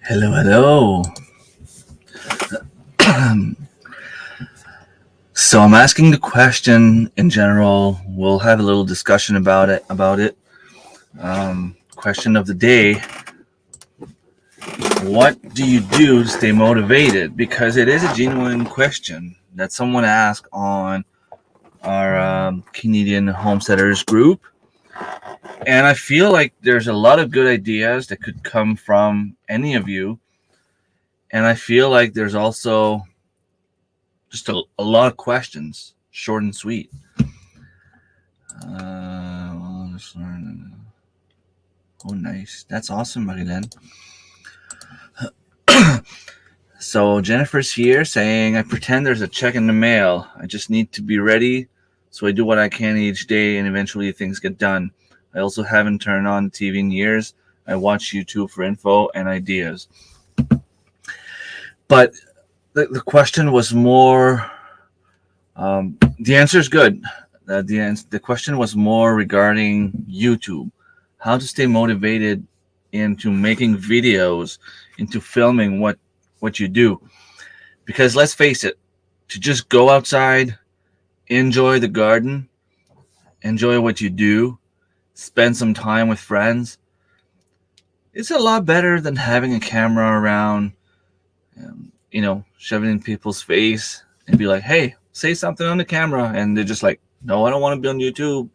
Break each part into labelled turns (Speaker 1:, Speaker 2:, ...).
Speaker 1: Hello, hello. So I'm asking the question in general. We'll have a little discussion about it. Question of the day: what do you do to stay motivated? Because it is a genuine question that someone asked on our Canadian homesteaders group, and I feel like there's a lot of good ideas that could come from any of you, and I feel like there's also just a lot of questions, short and sweet. Uh, oh, nice. That's awesome, Marilyn. So Jennifer's here saying, I pretend there's a check in the mail. I just need to be ready. So I do what I can each day and eventually things get done. I also haven't turned on TV in years. I watch YouTube for info and ideas. But the question was more, the answer is good. The question was more regarding YouTube, how to stay motivated into making videos, into filming what you do. Because let's face it, to just go outside, enjoy the garden, enjoy what you do, spend some time with friends, it's a lot better than having a camera around, shoving in people's face and be like, hey, say something on the camera. And they're just like, no, I don't want to be on YouTube.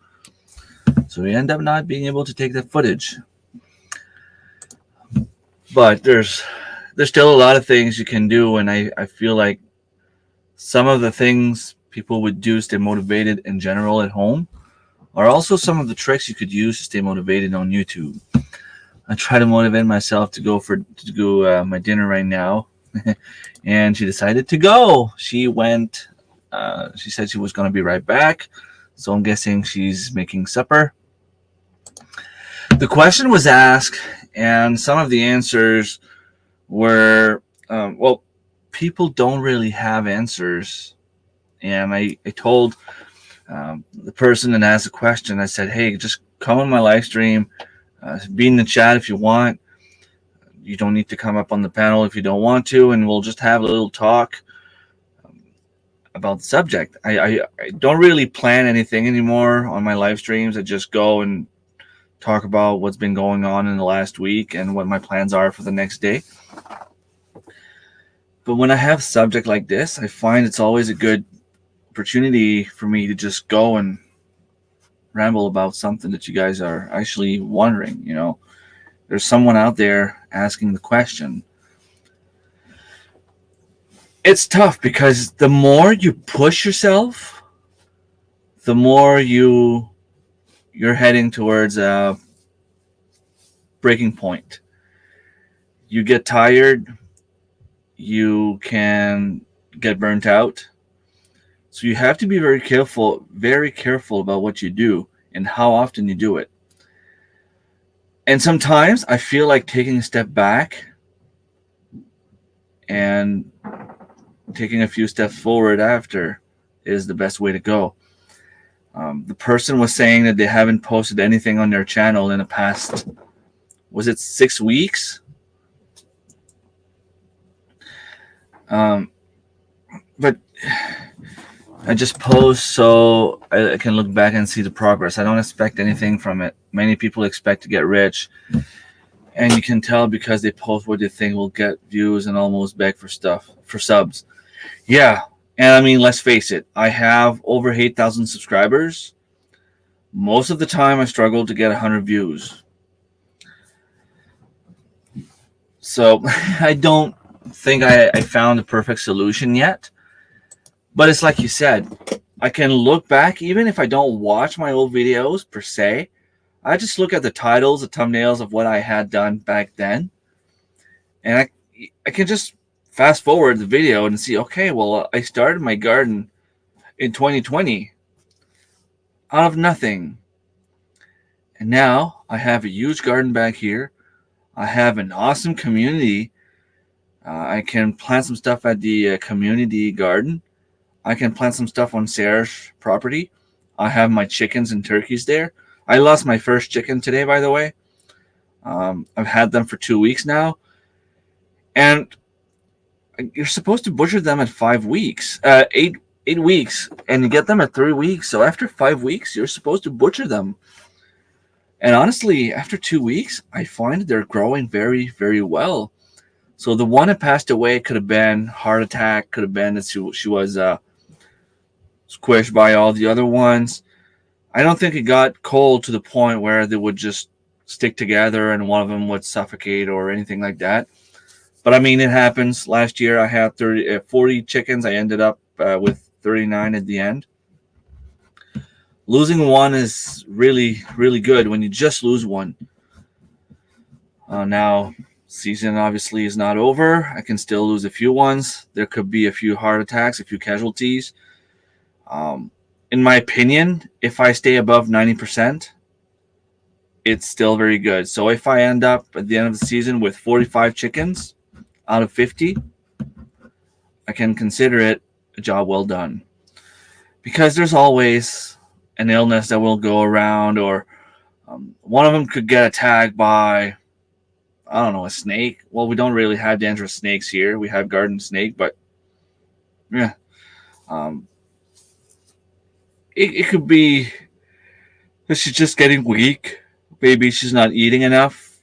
Speaker 1: So we end up not being able to take that footage. But there's still a lot of things you can do, and I feel like some of the things people would do to stay motivated in general at home are also some of the tricks you could use to stay motivated on YouTube. I try to motivate myself to go my dinner right now, and she decided to go. She went. She said she was going to be right back, so I'm guessing she's making supper. The question was asked, and some of the answers were, people don't really have answers. And I told the person that asked the question, I said, hey, just come on my live stream, be in the chat if you want. You don't need to come up on the panel if you don't want to, and we'll just have a little talk about the subject. I don't really plan anything anymore on my live streams. I just go and talk about what's been going on in the last week and what my plans are for the next day. But when I have a subject like this, I find it's always a good opportunity for me to just go and ramble about something that you guys are actually wondering. There's someone out there asking the question. It's tough because the more you push yourself, the more you're heading towards a breaking point. You get tired, you can get burnt out. So you have to be very careful about what you do and how often you do it. And sometimes I feel like taking a step back and taking a few steps forward after is the best way to go. The person was saying that they haven't posted anything on their channel in the past, was it 6 weeks? But I just post so I can look back and see the progress. I don't expect anything from it. Many people expect to get rich, and you can tell because they post what they think will get views and almost beg for subs. Yeah, and I mean, let's face it. I have over 8,000 subscribers. Most of the time, I struggle to get 100 views. So I don't think I found the perfect solution yet. But it's like you said, I can look back, even if I don't watch my old videos per se. I just look at the titles, the thumbnails of what I had done back then. And I can just fast forward the video and see, okay, well, I started my garden in 2020 out of nothing. And now I have a huge garden back here. I have an awesome community. I can plant some stuff at the community garden. I can plant some stuff on Sarah's property. I have my chickens and turkeys there. I lost my first chicken today, by the way. I've had them for 2 weeks now. And you're supposed to butcher them at 5 weeks, 8 weeks, and you get them at 3 weeks. So after 5 weeks, you're supposed to butcher them. And honestly, after 2 weeks, I find they're growing very, very well. So the one that passed away could have been heart attack, could have been that she was squished by all the other ones. I don't think it got cold to the point where they would just stick together and one of them would suffocate or anything like that. But I mean, it happens. Last year I had 40 chickens. I ended up with 39 at the end. Losing one is really, really good when you just lose one. Now, season obviously is not over. I can still lose a few ones. There could be a few heart attacks, a few casualties. In my opinion, if I stay above 90%, it's still very good. So if I end up at the end of the season with 45 chickens out of 50, I can consider it a job well done. Because there's always an illness that will go around, or one of them could get attacked by, I don't know, a snake. Well, we don't really have dangerous snakes here. We have garden snake, but yeah. It could be that she's just getting weak. Maybe she's not eating enough.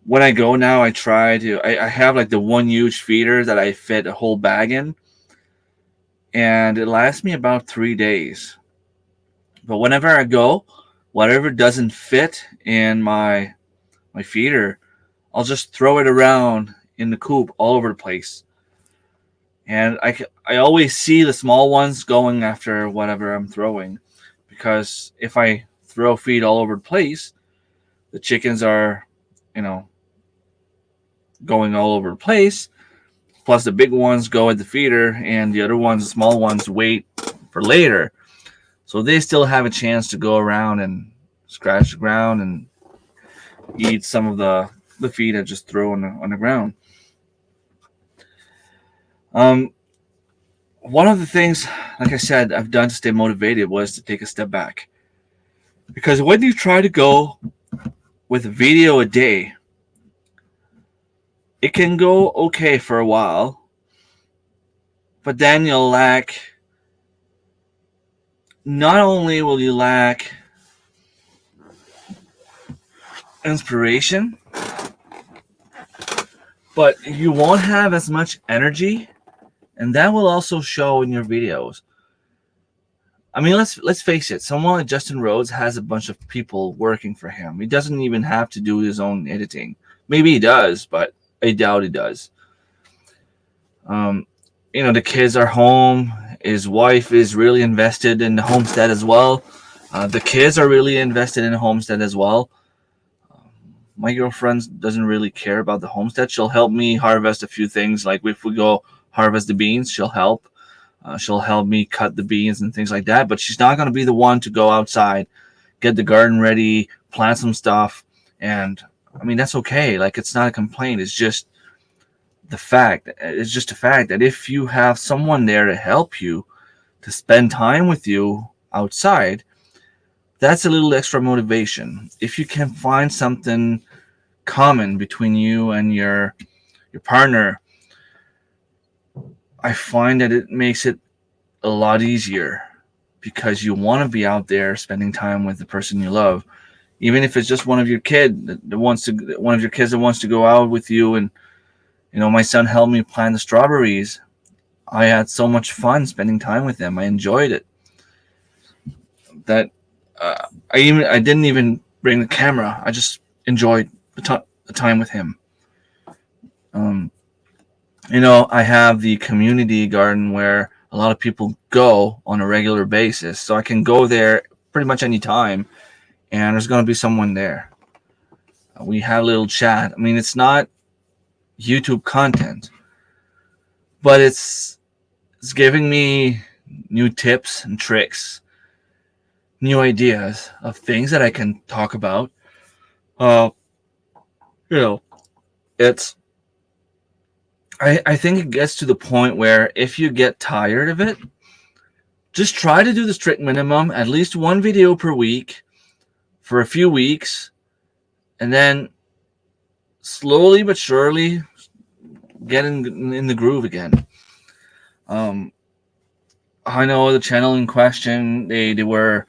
Speaker 1: When I go now, I try to. I have like the one huge feeder that I fit a whole bag in, and it lasts me about 3 days. But whenever I go, whatever doesn't fit in my feeder, I'll just throw it around in the coop all over the place. And I always see the small ones going after whatever I'm throwing, because if I throw feed all over the place, the chickens are, going all over the place. Plus the big ones go at the feeder, and the other ones, the small ones, wait for later. So they still have a chance to go around and scratch the ground and eat some of the feed I just throw on the ground. One of the things, like I said, I've done to stay motivated was to take a step back. Because when you try to go with a video a day, it can go okay for a while, but then you'll lack, not only will you lack inspiration, but you won't have as much energy. And that will also show in your videos. I mean, let's face it. Someone like Justin Rhodes has a bunch of people working for him. He doesn't even have to do his own editing. Maybe he does, but I doubt he does. The kids are home. His wife is really invested in the homestead as well. The kids are really invested in the homestead as well. My girlfriend doesn't really care about the homestead. She'll help me harvest a few things. Like if we go harvest the beans, she'll help. She'll help me cut the beans and things like that. But she's not going to be the one to go outside, get the garden ready, plant some stuff. And I mean, that's okay. Like, it's not a complaint. It's just the fact. It's just a fact that if you have someone there to help you, to spend time with you outside, that's a little extra motivation. If you can find something common between you and your partner, I find that it makes it a lot easier, because you want to be out there spending time with the person you love, even if it's just one of your kids that wants to go out with you. And my son helped me plant the strawberries. I had so much fun spending time with him. I enjoyed it. That I didn't even bring the camera. I just enjoyed the time with him. I have the community garden where a lot of people go on a regular basis. So I can go there pretty much any time, and there's going to be someone there. We have a little chat. I mean, it's not YouTube content, but it's giving me new tips and tricks, new ideas of things that I can talk about. It's, I think it gets to the point where if you get tired of it, just try to do the strict minimum, at least one video per week for a few weeks, and then slowly but surely get in the groove again. I know the channel in question, they were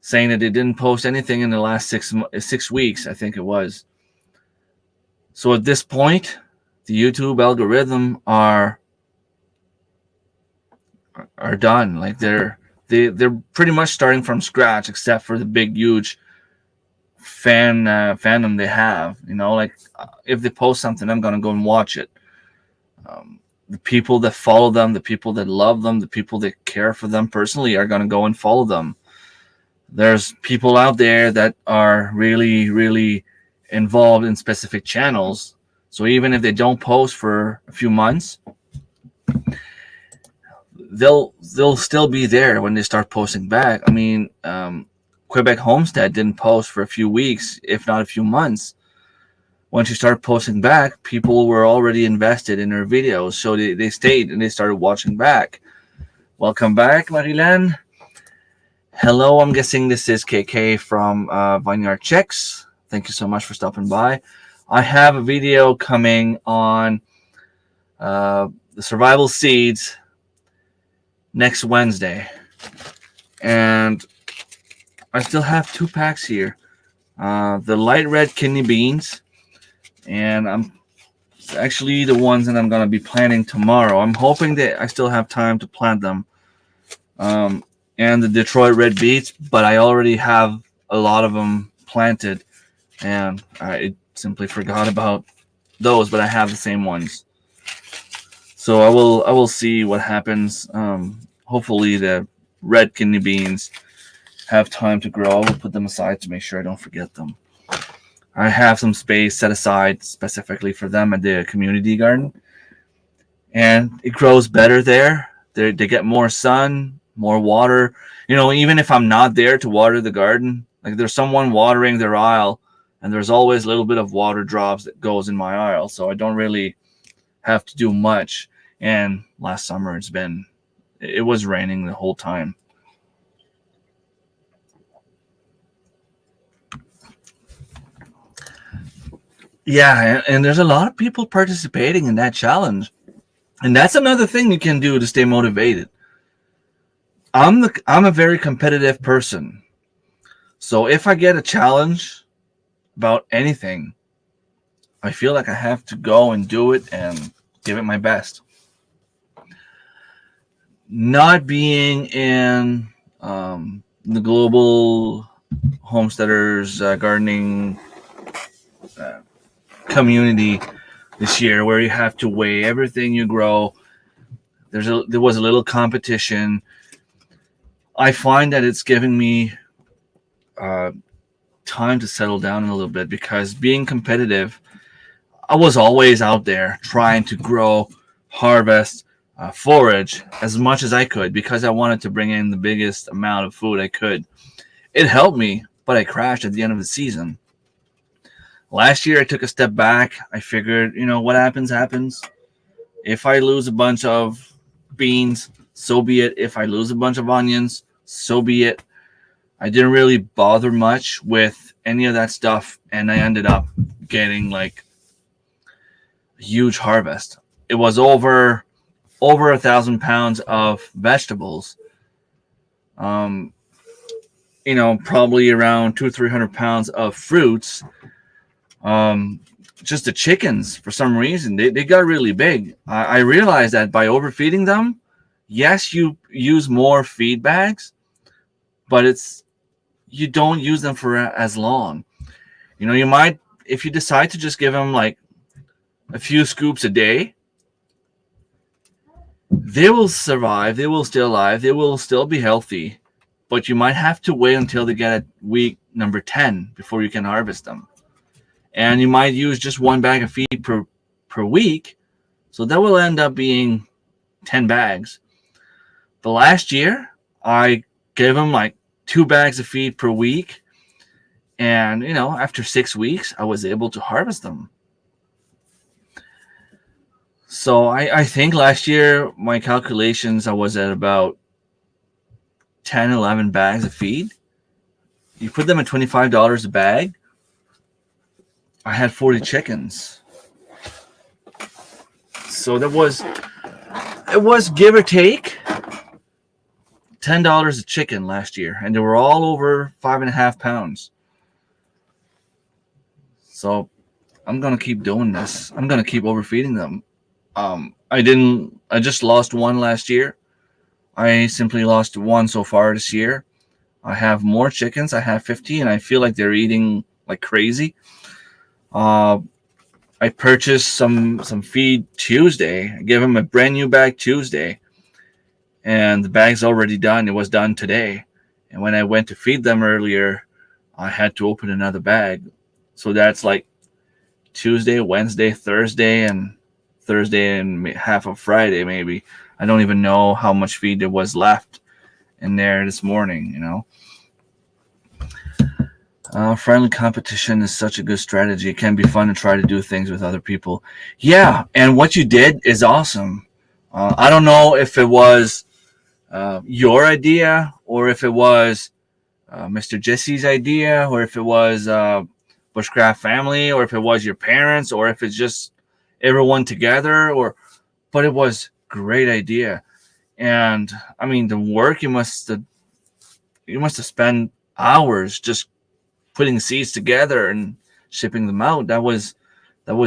Speaker 1: saying that they didn't post anything in the last 6 weeks, I think it was. So at this point, the YouTube algorithm are done. Like they're pretty much starting from scratch, except for the big huge fandom they have. Like if they post something, I'm gonna go and watch it. The people that follow them, the people that love them, the people that care for them personally are gonna go and follow them. There's people out there that are really, really involved in specific channels. So even if they don't post for a few months, they'll still be there when they start posting back. I mean, Quebec Homestead didn't post for a few weeks, if not a few months. Once you start posting back, people were already invested in their videos, so they stayed and they started watching back. Welcome back, Marilyn. Hello, I'm guessing this is KK from Vineyard Chicks. Thank you so much for stopping by. I have a video coming on the survival seeds next Wednesday, and I still have 2 packs here. The light red kidney beans, and it's actually the ones that I'm going to be planting tomorrow. I'm hoping that I still have time to plant them. And the Detroit red beets, but I already have a lot of them planted, and I simply forgot about those, but I have the same ones. So I will see what happens. Hopefully the red kidney beans have time to grow. I will put them aside to make sure I don't forget them. I have some space set aside specifically for them at the community garden, and it grows better there. They get more sun, more water. Even if I'm not there to water the garden, like there's someone watering their aisle, and there's always a little bit of water drops that goes in my aisle, so I don't really have to do much. And last summer it was raining the whole time. Yeah, and there's a lot of people participating in that challenge, and that's another thing you can do to stay motivated. I'm a very competitive person, so if I get a challenge about anything, I feel like I have to go and do it and give it my best. Not being in the global homesteaders gardening community this year, where you have to weigh everything you grow, there was a little competition. I find that it's giving me time to settle down a little bit, because being competitive, I was always out there trying to grow, harvest, forage as much as I could, because I wanted to bring in the biggest amount of food I could. It helped me, but I crashed at the end of the season. Last year, I took a step back. I figured, what happens. If I lose a bunch of beans, so be it. If I lose a bunch of onions, so be it. I didn't really bother much with any of that stuff, and I ended up getting like a huge harvest. It was over 1,000 pounds of vegetables. Probably around 200-300 pounds of fruits. Just the chickens, for some reason, they got really big. I realized that by overfeeding them, yes, you use more feed bags, but you don't use them for as long. You might, if you decide to just give them like a few scoops a day, they will survive, they will stay alive, they will still be healthy, but you might have to wait until they get at week number 10 before you can harvest them. And you might use just 1 bag of feed per week, so that will end up being 10 bags. The last year, I gave them like 2 bags of feed per week, and after 6 weeks, I was able to harvest them. So I think last year, my calculations, I was at about 10, 11 bags of feed. You put them at $25 a bag, I had 40 chickens. So it was give or take $10 a chicken last year, and they were all over 5.5 pounds. So I'm gonna keep doing this. I'm gonna keep overfeeding them. I just lost one last year. I simply lost one so far this year. I have more chickens. I have 50, and I feel like they're eating like crazy. Uh, I purchased some feed Tuesday. I gave them a brand new bag Tuesday, and the bag's already done. It was done today. And when I went to feed them earlier, I had to open another bag. So that's like Tuesday, Wednesday, Thursday, and half of Friday maybe. I don't even know how much feed there was left in there this morning, you know. Friendly competition is such a good strategy. It can be fun to try to do things with other people. Yeah, and what you did is awesome. I don't know if it was your idea or if it was Mr. Jesse's idea or if it was Bushcraft family or if it was your parents or if it's just everyone together but it was great idea. And I mean the work you must have spent hours just putting seeds together and shipping them out. That was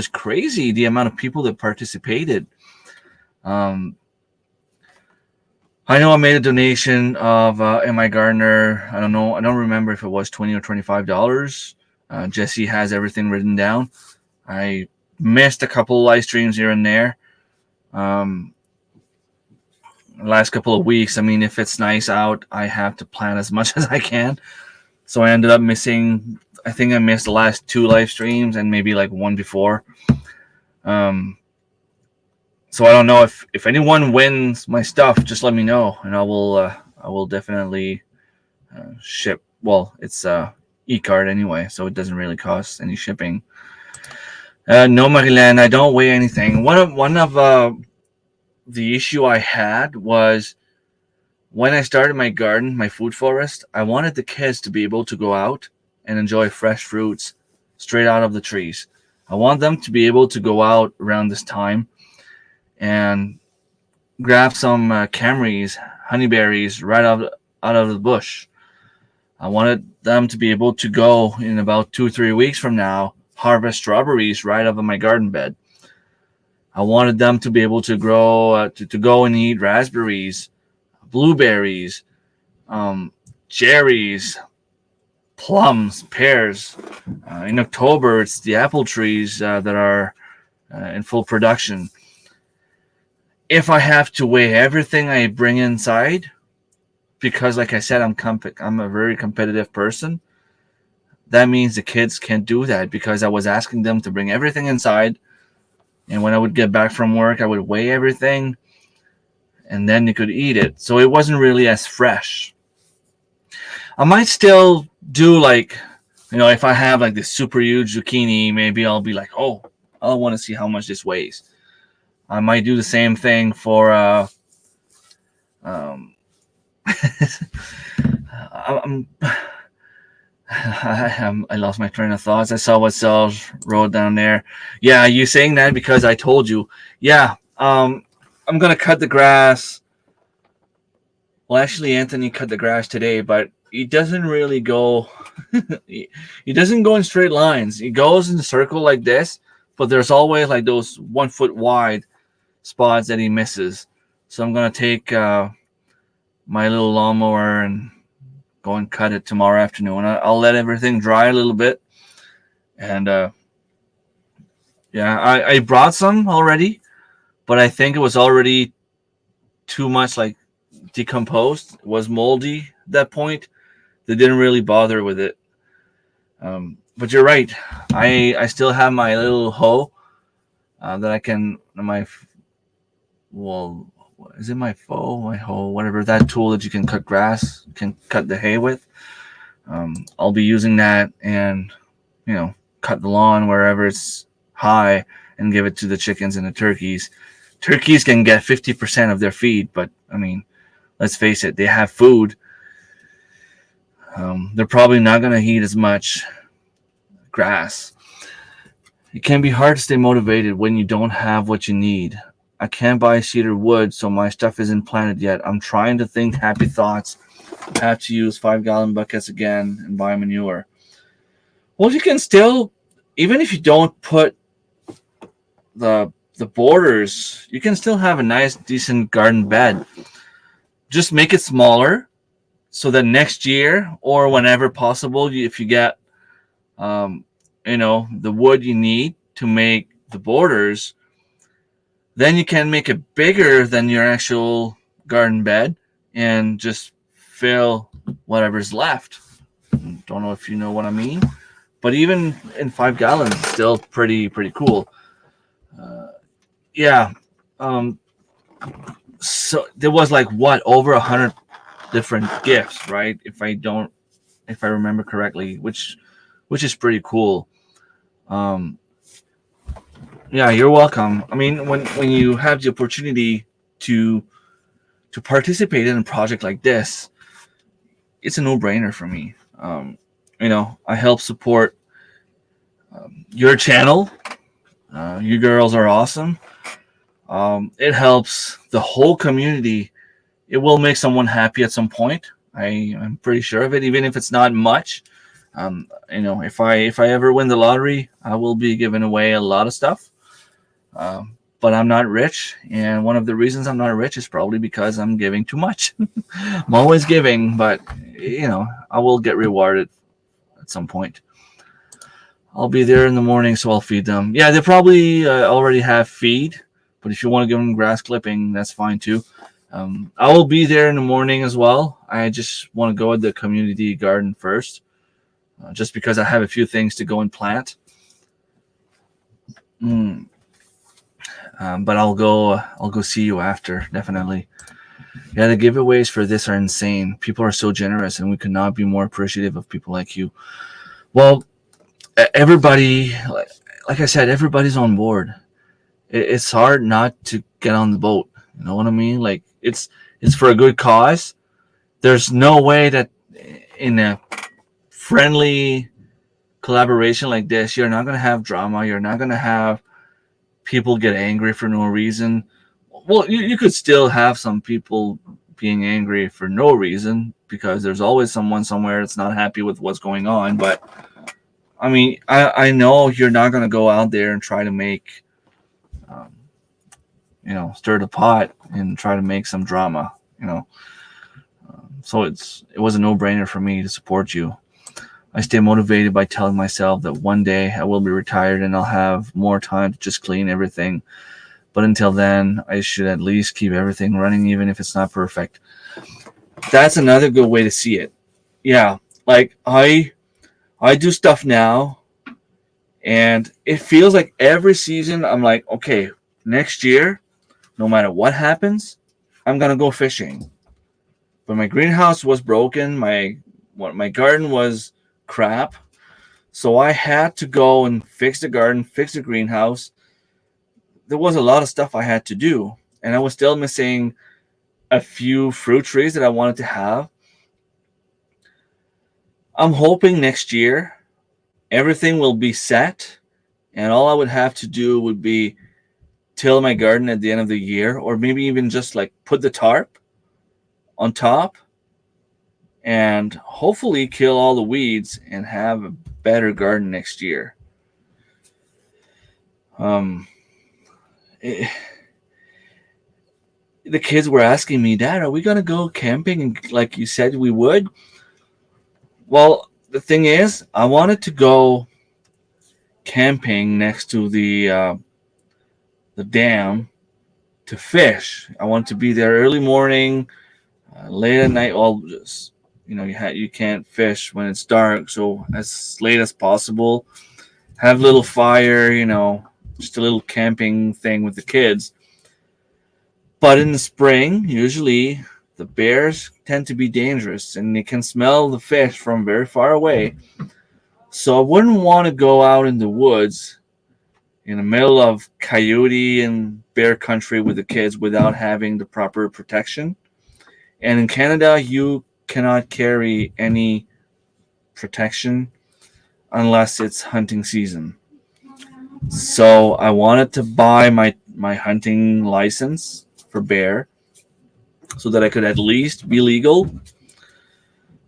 Speaker 1: crazy, the amount of people that participated. I know I made a donation of M.I. Gardner. I don't remember if it was $20 or $25. Jesse has everything written down. I missed a couple of live streams here and there. Last couple of weeks, I mean, if it's nice out, I have to plan as much as I can. So I ended up missing, I think I missed the last 2 live streams and maybe like one before. So I don't know if anyone wins my stuff, just let me know and I will definitely ship. Well, it's e-card anyway, so it doesn't really cost any shipping. No, Marilyn, I don't weigh anything. One of the issue I had was when I started my garden, my food forest, I wanted the kids to be able to go out and enjoy fresh fruits straight out of the trees. I want them to be able to go out around this time and grab some Camrys, honeyberries right out of the bush. I wanted them to be able to go in about 2-3 weeks from now, harvest strawberries right out of my garden bed. I wanted them to be able to grow, to go and eat raspberries, blueberries, cherries, plums, pears. In October, it's the apple trees that are in full production. If I have to weigh everything I bring inside, because like I said, I'm a very competitive person, that means the kids can't do that because I was asking them to bring everything inside. And when I would get back from work, I would weigh everything and then they could eat it. So it wasn't really as fresh. I might still do like, if I have like this super huge zucchini, maybe I'll be like, oh, I want to see how much this weighs. I might do the same thing for I lost my train of thoughts. I saw what Sal wrote down there. Yeah, you saying that because I told you. Yeah, I'm gonna cut the grass. Well, actually, Anthony cut the grass today, but he doesn't really go. he doesn't go in straight lines. He goes in a circle like this, but there's always like those 1 foot wide spots that he misses. So I'm gonna take my little lawnmower and go and cut it tomorrow afternoon. I'll let everything dry a little bit, and I brought some already, but I think it was already too much like decomposed. It was moldy at that point. They didn't really bother with it. But you're right. I still have my little hoe that I can is it my hoe, whatever, that tool that you can cut grass, can cut the hay with. I'll be using that and cut the lawn wherever it's high and give it to the chickens and the turkeys. Turkeys can get 50% of their feed, but I mean, let's face it, they have food. They're probably not going to eat as much grass. It can be hard to stay motivated when you don't have what you need. I can't buy cedar wood, so my stuff isn't planted yet. I'm trying to think happy thoughts. I have to use 5-gallon buckets again and buy manure. Well, you can still, even if you don't put the borders, you can still have a nice, decent garden bed. Just make it smaller so that next year or whenever possible, if you get, the wood you need to make the borders, then you can make it bigger than your actual garden bed and just fill whatever's left. Don't know if you know what I mean, but even in 5 gallons, it's still pretty cool. Yeah. So there was like over 100 different gifts, right? If I remember correctly, which is pretty cool. Yeah, you're welcome. I mean, when you have the opportunity to participate in a project like this, it's a no-brainer for me. I help support your channel. You girls are awesome. It helps the whole community. It will make someone happy at some point. I'm pretty sure of it, even if it's not much. If I ever win the lottery, I will be giving away a lot of stuff. But I'm not rich, and one of the reasons I'm not rich is probably because I'm giving too much. I'm always giving, but I will get rewarded at some point. I'll be there in the morning, so I'll feed them. Yeah, they probably already have feed, but if you want to give them grass clipping, that's fine too. I will be there in the morning as well. I just want to go at the community garden first, just because I have a few things to go and plant. But I'll go see you after, definitely. Yeah, the giveaways for this are insane. People are so generous, and we could not be more appreciative of people like you. Well, everybody, like I said, everybody's on board. It's hard not to get on the boat. You know what I mean? Like it's for a good cause. There's no way that in a friendly collaboration like this, you're not gonna have drama. You're not gonna have people get angry for no reason. Well, you could still have some people being angry for no reason, because there's always someone somewhere that's not happy with what's going on. But I mean, I know you're not going to go out there and try to make, stir the pot and try to make some drama, So it was a no-brainer for me to support you. I stay motivated by telling myself that one day I will be retired and I'll have more time to just clean everything. But until then, I should at least keep everything running, even if it's not perfect. That's another good way to see it. Yeah, like I do stuff now, and it feels like every season I'm like, okay, next year, no matter what happens, I'm gonna go fishing. But my greenhouse was broken. My garden was crap, so I had to go and fix the garden, fix the greenhouse. There was a lot of stuff I had to do, and I was still missing a few fruit trees that I wanted to have. I'm hoping next year everything will be set, and all I would have to do would be till my garden at the end of the year, or maybe even just like put the tarp on top and hopefully kill all the weeds and have a better garden next year. The kids were asking me, Dad, are we going to go camping like you said we would? Well, the thing is, I wanted to go camping next to the dam to fish. I wanted to be there early morning, late at night. All just you can't fish when it's dark, so as late as possible. Have a little fire, just a little camping thing with the kids. But in the spring, usually the bears tend to be dangerous, and they can smell the fish from very far away. So I wouldn't want to go out in the woods in the middle of coyote and bear country with the kids without having the proper protection. And in Canada, you cannot carry any protection unless it's hunting season. So I wanted to buy my my hunting license for bear so that I could at least be legal.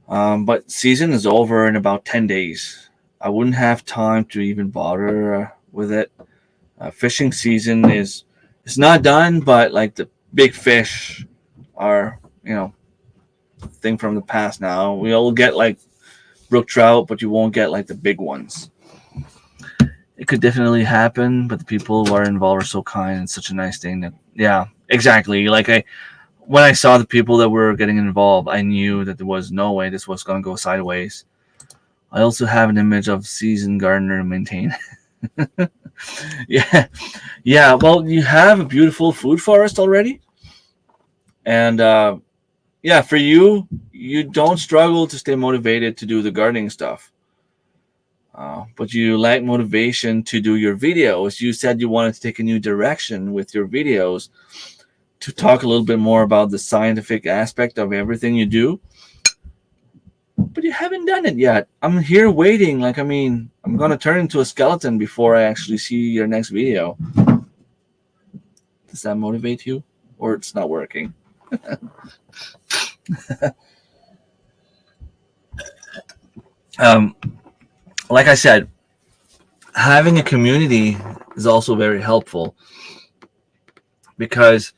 Speaker 1: But season is over in about 10 days. I wouldn't have time to even bother with it. Fishing season is it's not done, but like the big fish are, thing from the past now. We'll get like brook trout, but you won't get like the big ones. It could definitely happen, but the people who are involved are so kind and such a nice thing that, yeah, exactly. When I saw the people that were getting involved, I knew that there was no way this was going to go sideways. I also have an image of seasoned gardener maintain. Yeah, yeah. Well, you have a beautiful food forest already, and yeah, for you, you don't struggle to stay motivated to do the gardening stuff. But you lack motivation to do your videos. You said you wanted to take a new direction with your videos to talk a little bit more about the scientific aspect of everything you do. But you haven't done it yet. I'm here waiting. I'm going to turn into a skeleton before I actually see your next video. Does that motivate you? Or it's not working? Like I said, having a community is also very helpful because,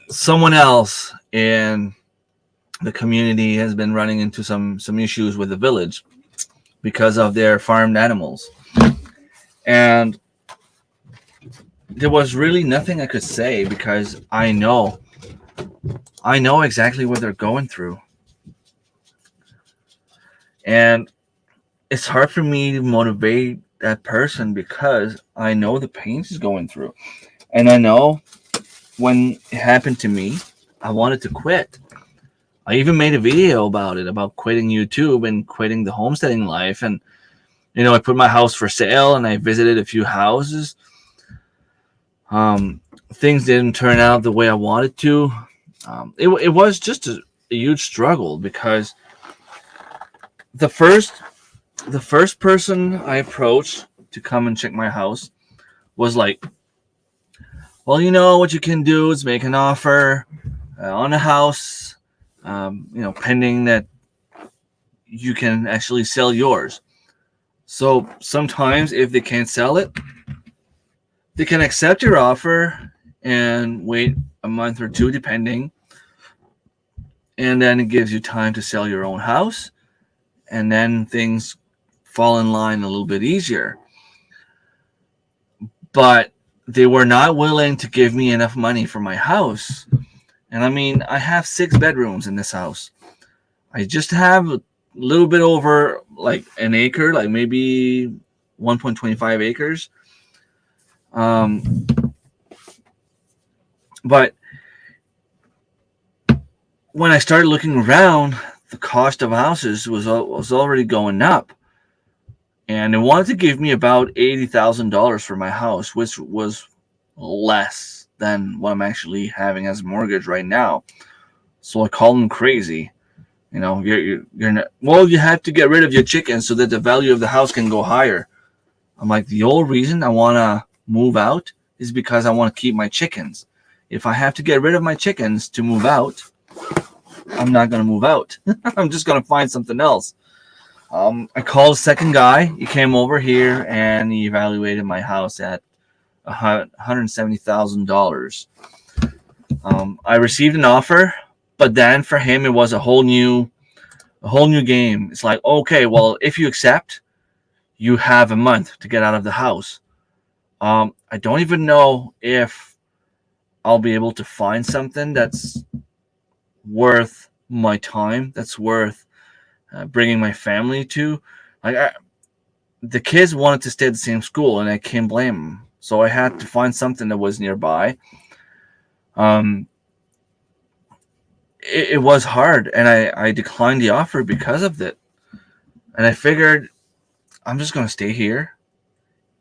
Speaker 1: someone else in the community has been running into some issues with the village because of their farmed animals. And there was really nothing I could say because I know exactly what they're going through. And it's hard for me to motivate that person because I know the pain he's going through. And I know when it happened to me, I wanted to quit. I even made a video about it, about quitting YouTube and quitting the homesteading life. And, I put my house for sale and I visited a few houses. Things didn't turn out the way I wanted to. It was just a huge struggle because the first person I approached to come and check my house was like, well, what you can do is make an offer on a house, pending that you can actually sell yours. So sometimes if they can't sell it, they can accept your offer and wait a month or two, depending. And then it gives you time to sell your own house. And then things fall in line a little bit easier. But they were not willing to give me enough money for my house. And I have 6 bedrooms in this house. I just have a little bit over like an acre, like maybe 1.25 acres. But when I started looking around, the cost of houses was already going up. And they wanted to give me about $80,000 for my house, which was less than what I'm actually having as a mortgage right now. So I called them crazy. You're not, well, you have to get rid of your chickens so that the value of the house can go higher. I'm like, the whole reason I want to move out is because I want to keep my chickens. If I have to get rid of my chickens to move out, I'm not going to move out. I'm just going to find something else. I called a second guy. He came over here and he evaluated my house at $170,000. I received an offer, but then for him it was a whole new game. It's like, okay, well, if you accept, you have a month to get out of the house. I don't even know if I'll be able to find something that's worth my time, that's worth bringing my family to. The kids wanted to stay at the same school, and I can't blame them. So I had to find something that was nearby. It was hard, and I declined the offer because of it. And I figured I'm just going to stay here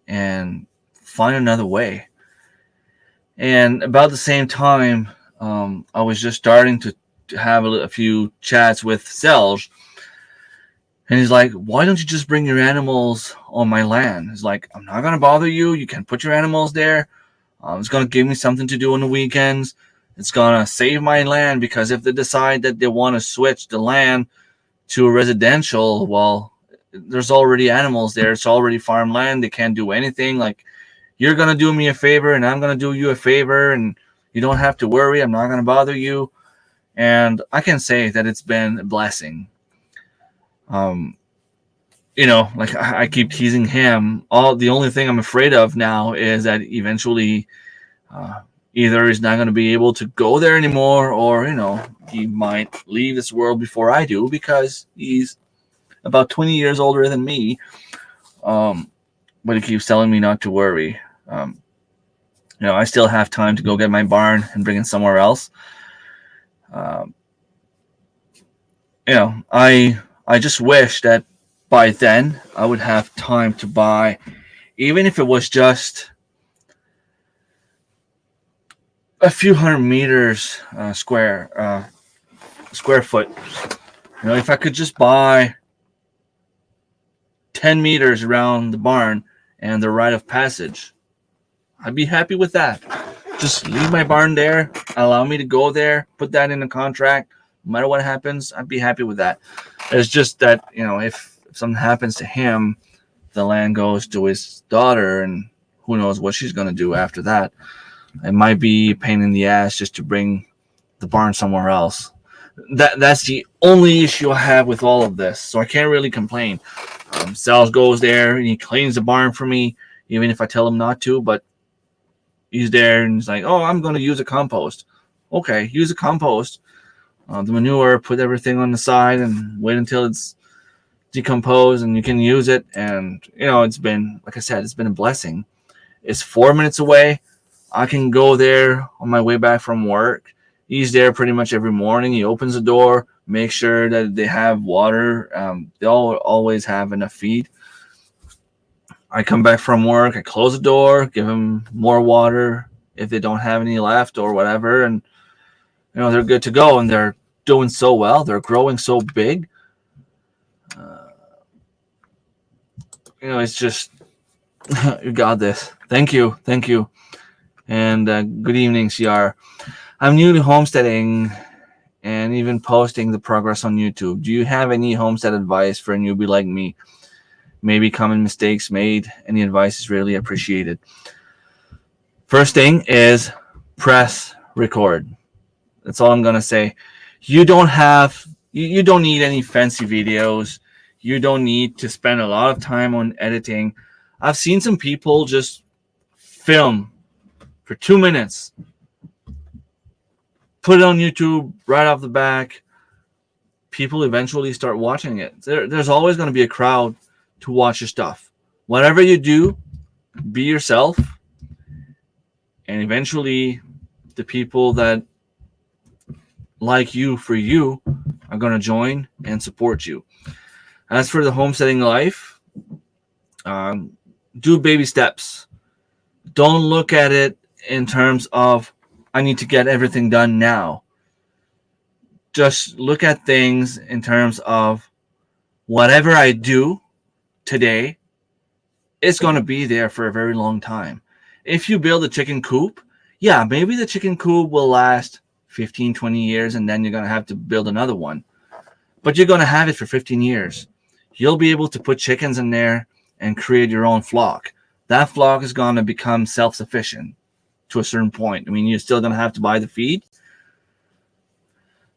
Speaker 1: and find another way. And about the same time, I was just starting to have a few chats with Selge. And he's like, why don't you just bring your animals on my land? He's like, I'm not going to bother you. You can put your animals there. It's going to give me something to do on the weekends. It's going to save my land, because if they decide that they want to switch the land to a residential, well, there's already animals there. It's already farmland. They can't do anything. Like, you're going to do me a favor and I'm going to do you a favor, and you don't have to worry. I'm not going to bother you. And I can say that it's been a blessing. Like I keep teasing him. The only thing I'm afraid of now is that eventually either he's not going to be able to go there anymore, or, he might leave this world before I do, because he's about 20 years older than me. But he keeps telling me not to worry. I still have time to go get my barn and bring it somewhere else. I just wish that by then I would have time to buy, even if it was just a few hundred meters square foot. If I could just buy 10 meters around the barn and the rite of passage, I'd be happy with that. Just leave my barn there, allow me to go there, put that in the contract. No matter what happens, I'd be happy with that. It's just that, if something happens to him, the land goes to his daughter, and who knows what she's going to do after that. It might be a pain in the ass just to bring the barn somewhere else. That's the only issue I have with all of this, so I can't really complain. Sales goes there, and he cleans the barn for me, even if I tell him not to, but he's there, and he's like, oh, I'm going to use a compost. Okay, use a compost. The manure, put everything on the side and wait until it's decomposed and you can use it. And, it's been, like I said, it's been a blessing. It's 4 minutes away. I can go there on my way back from work. He's there pretty much every morning. He opens the door, makes sure that they have water. They always have enough feed. I come back from work. I close the door, give them more water if they don't have any left or whatever. And, they're good to go, and they're doing so well. They're growing so big. It's just, you got this. Thank you. And good evening, CR. I'm new to homesteading and even posting the progress on YouTube. Do you have any homestead advice for a newbie like me? Maybe common mistakes made. Any advice is really appreciated. First thing is press record. That's all I'm going to say. You don't need any fancy videos. You don't need to spend a lot of time on editing. I've seen some people just film for 2 minutes, put it on YouTube right off the back. People eventually start watching it. There's always going to be a crowd to watch your stuff. Whatever you do, be yourself. And eventually the people that like you for you are going to join and support you. As for the homesteading life, do baby steps. Don't look at it in terms of, I need to get everything done now. Just look at things in terms of, whatever I do today, it's going to be there for a very long time. If you build a chicken coop, yeah, maybe the chicken coop will last 15, 20 years, and then you're going to have to build another one. But you're going to have it for 15 years. You'll be able to put chickens in there and create your own flock. That flock is going to become self-sufficient to a certain point. I mean, you're still going to have to buy the feed.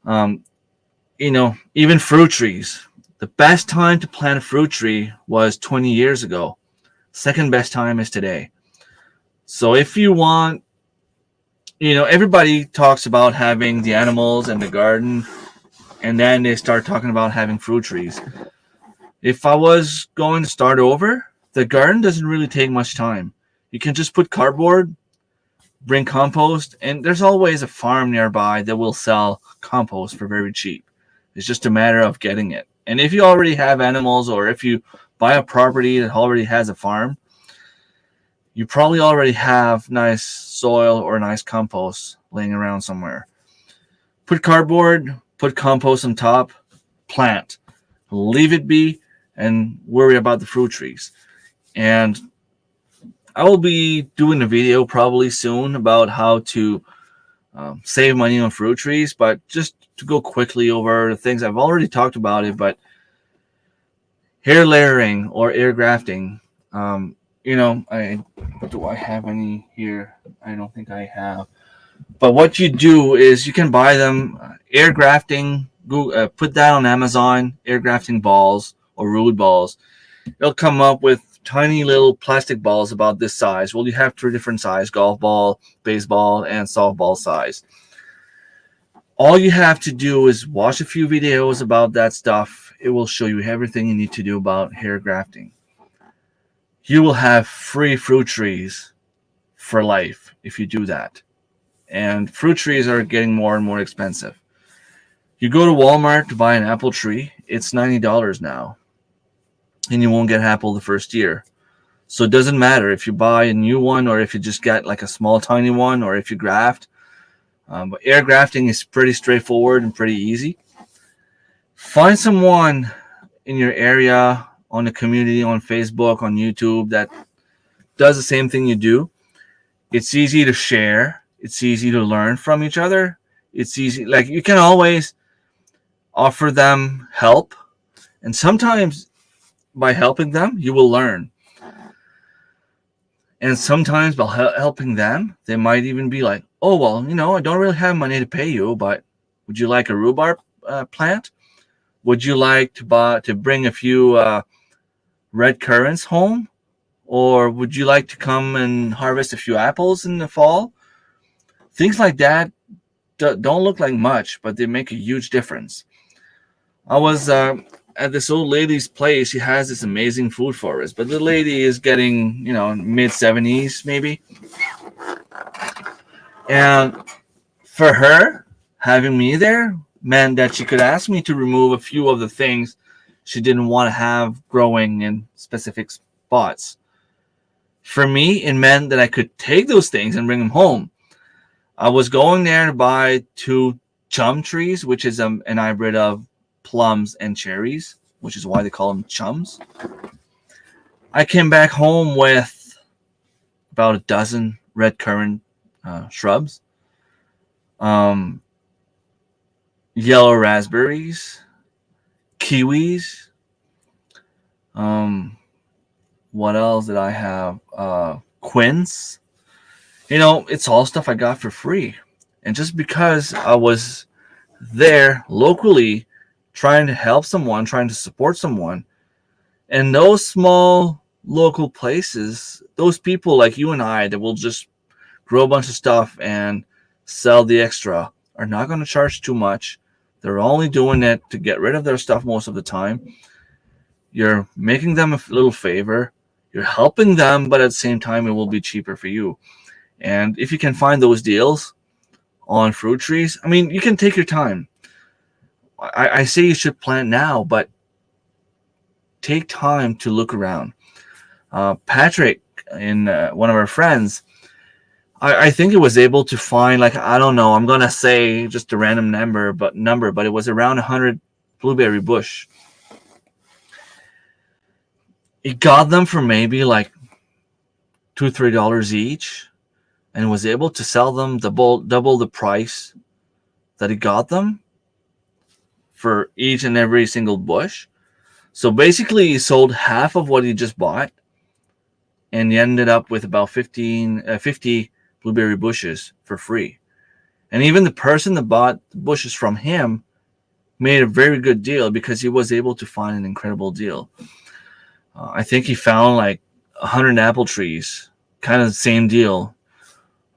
Speaker 1: Even fruit trees. The best time to plant a fruit tree was 20 years ago. Second best time is today. So if you want, everybody talks about having the animals and the garden, and then they start talking about having fruit trees. If I was going to start over, the garden doesn't really take much time. You can just put cardboard, bring compost, and there's always a farm nearby that will sell compost for very cheap. It's just a matter of getting it. And if you already have animals, or if you buy a property that already has a farm, you probably already have nice soil or nice compost laying around somewhere. Put cardboard, put compost on top, plant. leave it be, and worry about the fruit trees. And I will be doing a video probably soon about how to save money on fruit trees, but just to go quickly over the things I've already talked about it, but hair layering or air grafting. Do I have any here? I don't think I have. But what you do is you can buy them air grafting. Put that on Amazon. Air grafting balls or root balls. It'll come up with tiny little plastic balls about this size. Well, you have 3 different size: golf ball, baseball, and softball size. All you have to do is watch a few videos about that stuff. It will show you everything you need to do about hair grafting. You will have free fruit trees for life if you do that. And fruit trees are getting more and more expensive. You go to Walmart to buy an apple tree, it's $90 now. And you won't get apple the first year. So it doesn't matter if you buy a new one or if you just get like a small tiny one or if you graft. But air grafting is pretty straightforward and pretty easy. Find someone in your area, on the community, on Facebook, on YouTube that does the same thing you do. It's easy to share. It's easy to learn from each other. It's easy. Like, you can always offer them help. And sometimes by helping them, you will learn. And sometimes by helping them, they might even be like, oh, well, I don't really have money to pay you, but would you like a rhubarb plant? Would you like to bring a few red currants home? Or would you like to come and harvest a few apples in the fall? Things like that don't look like much, but they make a huge difference. I was at this old lady's place. She has this amazing food forest, but the lady is getting, mid-70s maybe. And for her, having me there meant that she could ask me to remove a few of the things she didn't want to have growing in specific spots. For me, it meant that I could take those things and bring them home. I was going there to buy 2 chum trees, which is an hybrid of plums and cherries, which is why they call them chums. I came back home with about a dozen red currant shrubs, yellow raspberries, kiwis. What else did I have? Quince. It's all stuff I got for free. And just because I was there locally trying to help someone, trying to support someone, and those small local places, those people like you and I that will just grow a bunch of stuff and sell the extra are not going to charge too much. They're only doing it to get rid of their stuff most of the time. You're making them a little favor. You're helping them, but at the same time, it will be cheaper for you. And if you can find those deals on fruit trees, you can take your time. I say you should plant now, but take time to look around. Patrick, in one of our friends, I think it was able to find, I don't know, I'm going to say just a random number, but it was around 100 blueberry bush. He got them for maybe $2-3 each, and was able to sell them double the price that he got them for each and every single bush. So basically, he sold half of what he just bought, and he ended up with about 50 blueberry bushes for free. And even the person that bought the bushes from him made a very good deal because he was able to find an incredible deal. I think he found 100 apple trees, kind of the same deal.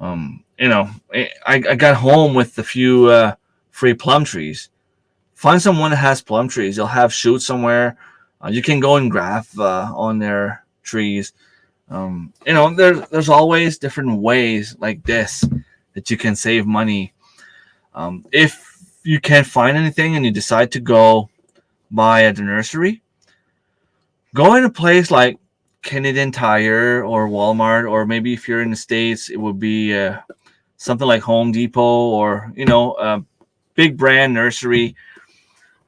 Speaker 1: I got home with a few free plum trees. Find someone that has plum trees. You'll have shoots somewhere. You can go and graft on their trees. There's always different ways like this that you can save money. If you can't find anything and you decide to go buy at the nursery, go in a place like Canadian Tire or Walmart, or maybe if you're in the States, it would be something like Home Depot or, a big brand nursery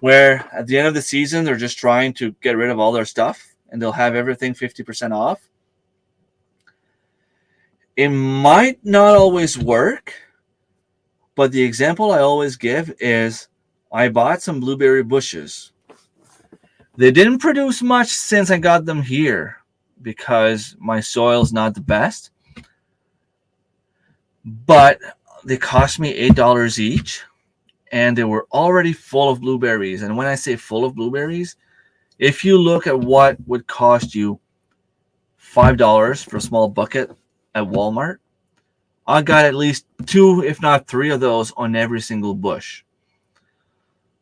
Speaker 1: where at the end of the season they're just trying to get rid of all their stuff and they'll have everything 50% off. It might not always work, but the example I always give is I bought some blueberry bushes. They didn't produce much since I got them here because my soil's not the best, but they cost me $8 each, and they were already full of blueberries. And when I say full of blueberries, if you look at what would cost you $5 for a small bucket at Walmart, I got at least 2, if not 3 of those on every single bush.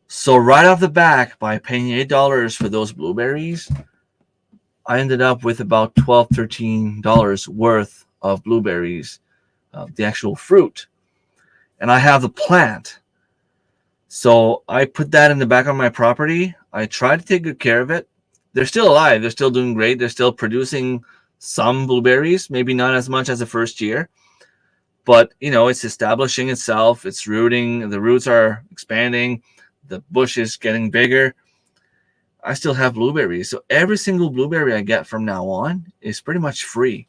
Speaker 1: So right off the back, by paying $8 for those blueberries, I ended up with about $12, $13 worth of blueberries, the actual fruit. And I have the plant. So I put that in the back of my property. I try to take good care of it. They're still alive. They're still doing great. They're still producing some blueberries, maybe not as much as the first year. But, it's establishing itself. It's rooting. The roots are expanding. The bush is getting bigger. I still have blueberries. So every single blueberry I get from now on is pretty much free.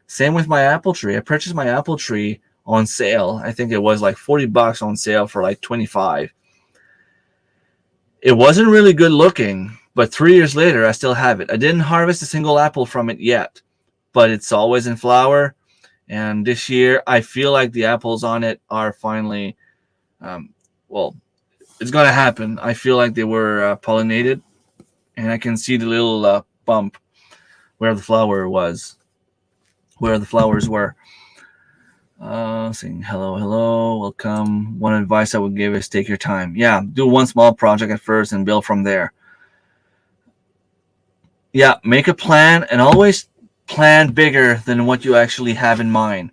Speaker 1: Same with my apple tree. I purchased my apple tree on sale. I think it was like $40 on sale for like $25. It wasn't really good looking, but 3 years later, I still have it. I didn't harvest a single apple from it yet, but it's always in flower. And this year, I feel like the apples on it are finally, it's going to happen. I feel like they were pollinated, and I can see the little bump where the flowers were. Saying hello, welcome. One advice I would give is take your time. Yeah, do one small project at first and build from there. Yeah, make a plan and always plan bigger than what you actually have in mind,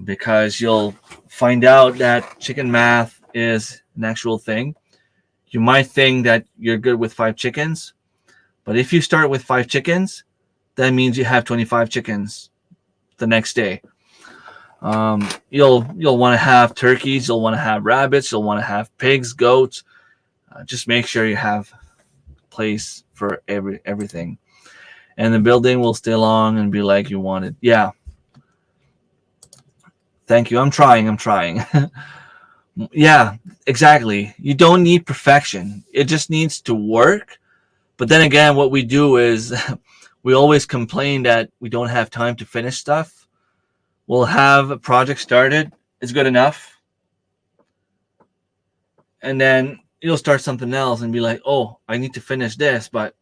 Speaker 1: because you'll find out that chicken math is an actual thing. You might think that you're good with 5 chickens, but if you start with 5 chickens, that means you have 25 chickens the next day. You'll want to have turkeys, you'll want to have rabbits, you'll want to have pigs, goats. Just make sure you have place for everything, and the building will stay long and be like you wanted. Yeah. Thank you. I'm trying. Yeah, exactly. You don't need perfection. It just needs to work. But then again, what we do is we always complain that we don't have time to finish stuff. We'll have a project started. It's good enough. And then you'll start something else and be like, oh, I need to finish this, but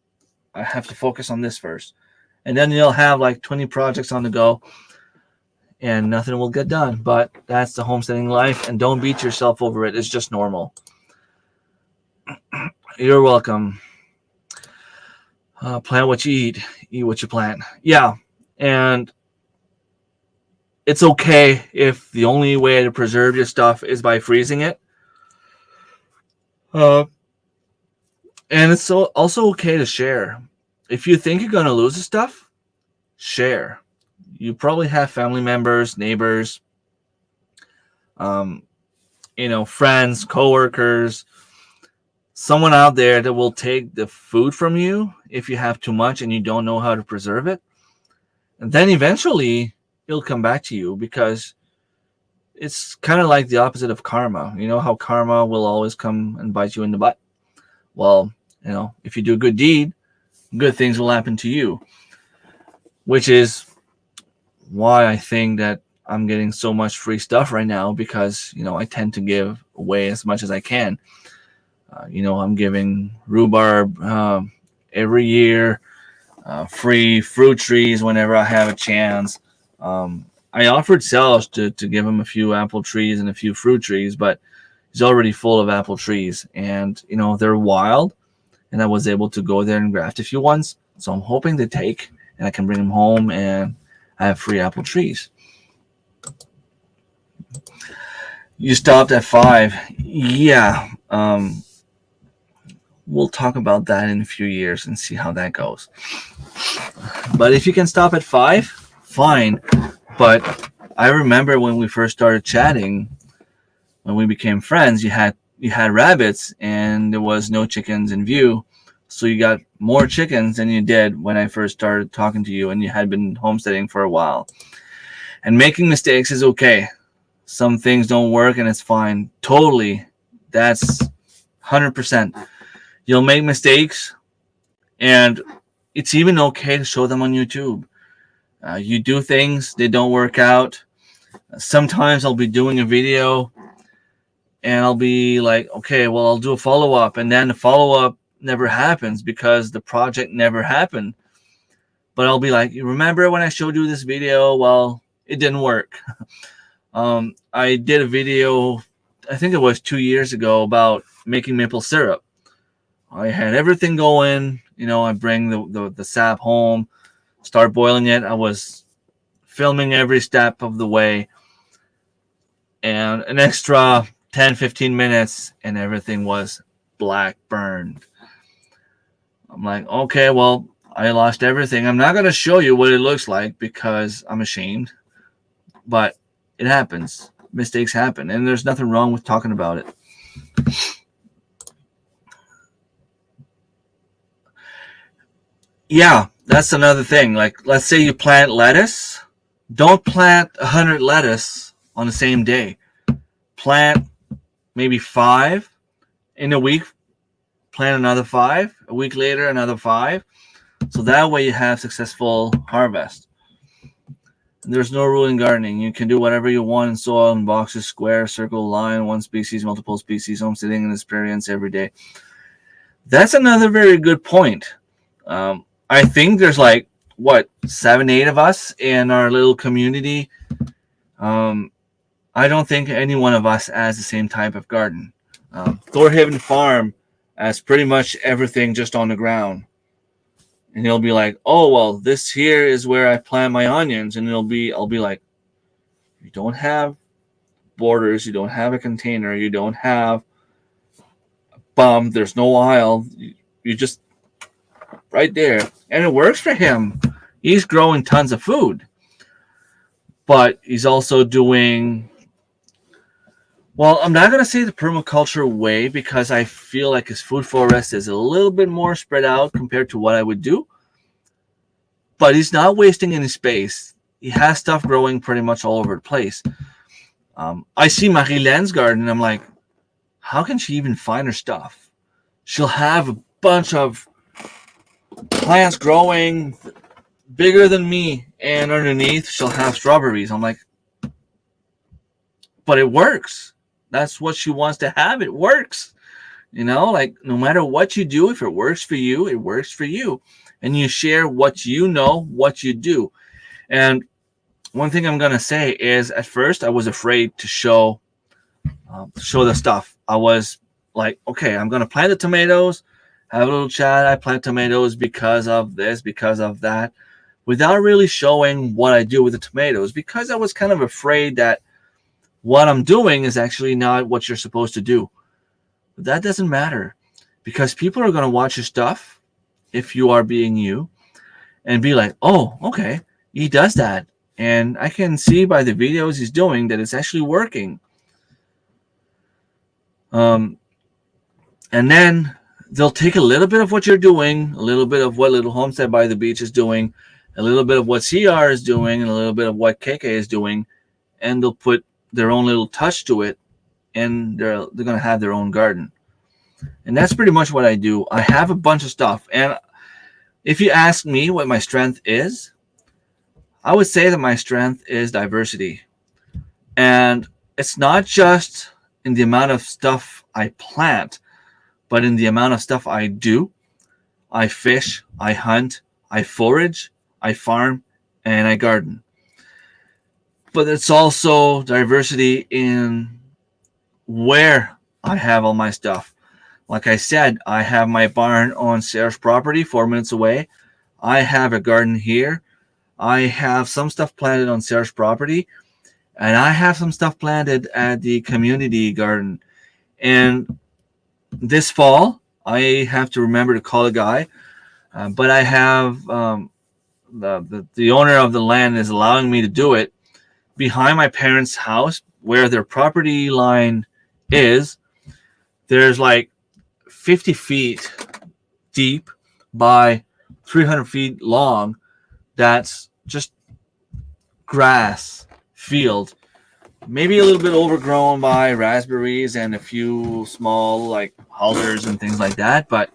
Speaker 1: I have to focus on this first. And then you'll have like 20 projects on the go and nothing will get done. But that's the homesteading life, and don't beat yourself over it. It's just normal. You're welcome. Plant what you eat what you plant. Yeah, and it's okay if the only way to preserve your stuff is by freezing it. And it's also okay to share. If you think you're going to lose the stuff, share. You probably have family members, neighbors, friends, coworkers, someone out there that will take the food from you if you have too much and you don't know how to preserve it. And then eventually it'll come back to you, because it's kind of like the opposite of karma. You know how karma will always come and bite you in the butt? Well, if you do a good deed, good things will happen to you, which is why I think that I'm getting so much free stuff right now, because, I tend to give away as much as I can. I'm giving rhubarb every year, free fruit trees whenever I have a chance. I offered Sales to give him a few apple trees and a few fruit trees, but he's already full of apple trees, and they're wild, and I was able to go there and graft a few ones. So I'm hoping they take, and I can bring them home and I have free apple trees. You stopped at 5. Yeah. We'll talk about that in a few years and see how that goes. But if you can stop at 5, fine. But I remember when we first started chatting, when we became friends, you you had rabbits and there was no chickens in view. So you got more chickens than you did when I first started talking to you and you had been homesteading for a while. And making mistakes is okay. Some things don't work and it's fine. Totally. That's 100%. You'll make mistakes and it's even okay to show them on YouTube. You do things, they don't work out. Sometimes I'll be doing a video and I'll be like, okay, well, I'll do a follow-up. And then the follow-up never happens because the project never happened. But I'll be like, you remember when I showed you this video? Well, it didn't work. I did a video, I think it was 2 years ago, about making maple syrup. I had everything going. You know, I bring the sap home, start boiling it. I was filming every step of the way. And an extra 10-15 minutes and everything was black burned. I'm like, okay, well, I lost everything. I'm not going to show you what it looks like because I'm ashamed, but it happens. Mistakes happen, and there's nothing wrong with talking about it. Yeah, that's another thing. Like, let's say you plant lettuce. Don't plant 100 lettuce on the same day. Plant maybe 5 in a week. Plant another 5. A week later, another 5. So that way you have successful harvest. And there's no rule in gardening. You can do whatever you want in soil, in boxes, square, circle, line, one species, multiple species, homesteading and experience every day. That's another very good point. I think there's like, 7, 8 of us in our little community. I don't think any one of us has the same type of garden. Thorhaven Farm has pretty much everything just on the ground. And he'll be like, oh, well, this here is where I plant my onions. And I'll be like, you don't have borders. You don't have a container. You don't have a bump. There's no aisle. You just right there. And it works for him. He's growing tons of food. But he's also doing, well, I'm not going to say the permaculture way because I feel like his food forest is a little bit more spread out compared to what I would do. But he's not wasting any space. He has stuff growing pretty much all over the place. I see Marie-Laine's garden and I'm like, how can she even find her stuff? She'll have a bunch of plants growing bigger than me, and underneath she'll have strawberries. I'm like, but it works. That's what she wants to have. It works. You know, like no matter what you do, if it works for you, it works for you. And you share what you know, what you do. And one thing I'm going to say is at first I was afraid to show the stuff. I was like, okay, I'm going to plant the tomatoes, have a little chat. I plant tomatoes because of this, because of that, without really showing what I do with the tomatoes, because I was kind of afraid that what I'm doing is actually not what you're supposed to do. But that doesn't matter because people are going to watch your stuff if you are being you and be like, oh, okay, he does that. And I can see by the videos he's doing that it's actually working. And then they'll take a little bit of what you're doing, a little bit of what Little Homestead by the Beach is doing, a little bit of what CR is doing, and a little bit of what KK is doing, and they'll put their own little touch to it, and they're going to have their own garden. And that's pretty much what I do. I have a bunch of stuff. And if you ask me what my strength is, I would say that my strength is diversity. And it's not just in the amount of stuff I plant, but in the amount of stuff I do. I fish, I hunt, I forage, I farm, and I garden. But it's also diversity in where I have all my stuff. Like I said, I have my barn on Sarah's property 4 minutes away. I have a garden here. I have some stuff planted on Sarah's property. And I have some stuff planted at the community garden. And this fall, I have to remember to call a guy. But I have the owner of the land is allowing me to do it. Behind my parents' house, where their property line is, There's like 50 feet deep by 300 feet long. That's just grass field, maybe a little bit overgrown by raspberries and a few small like alders and things like that. But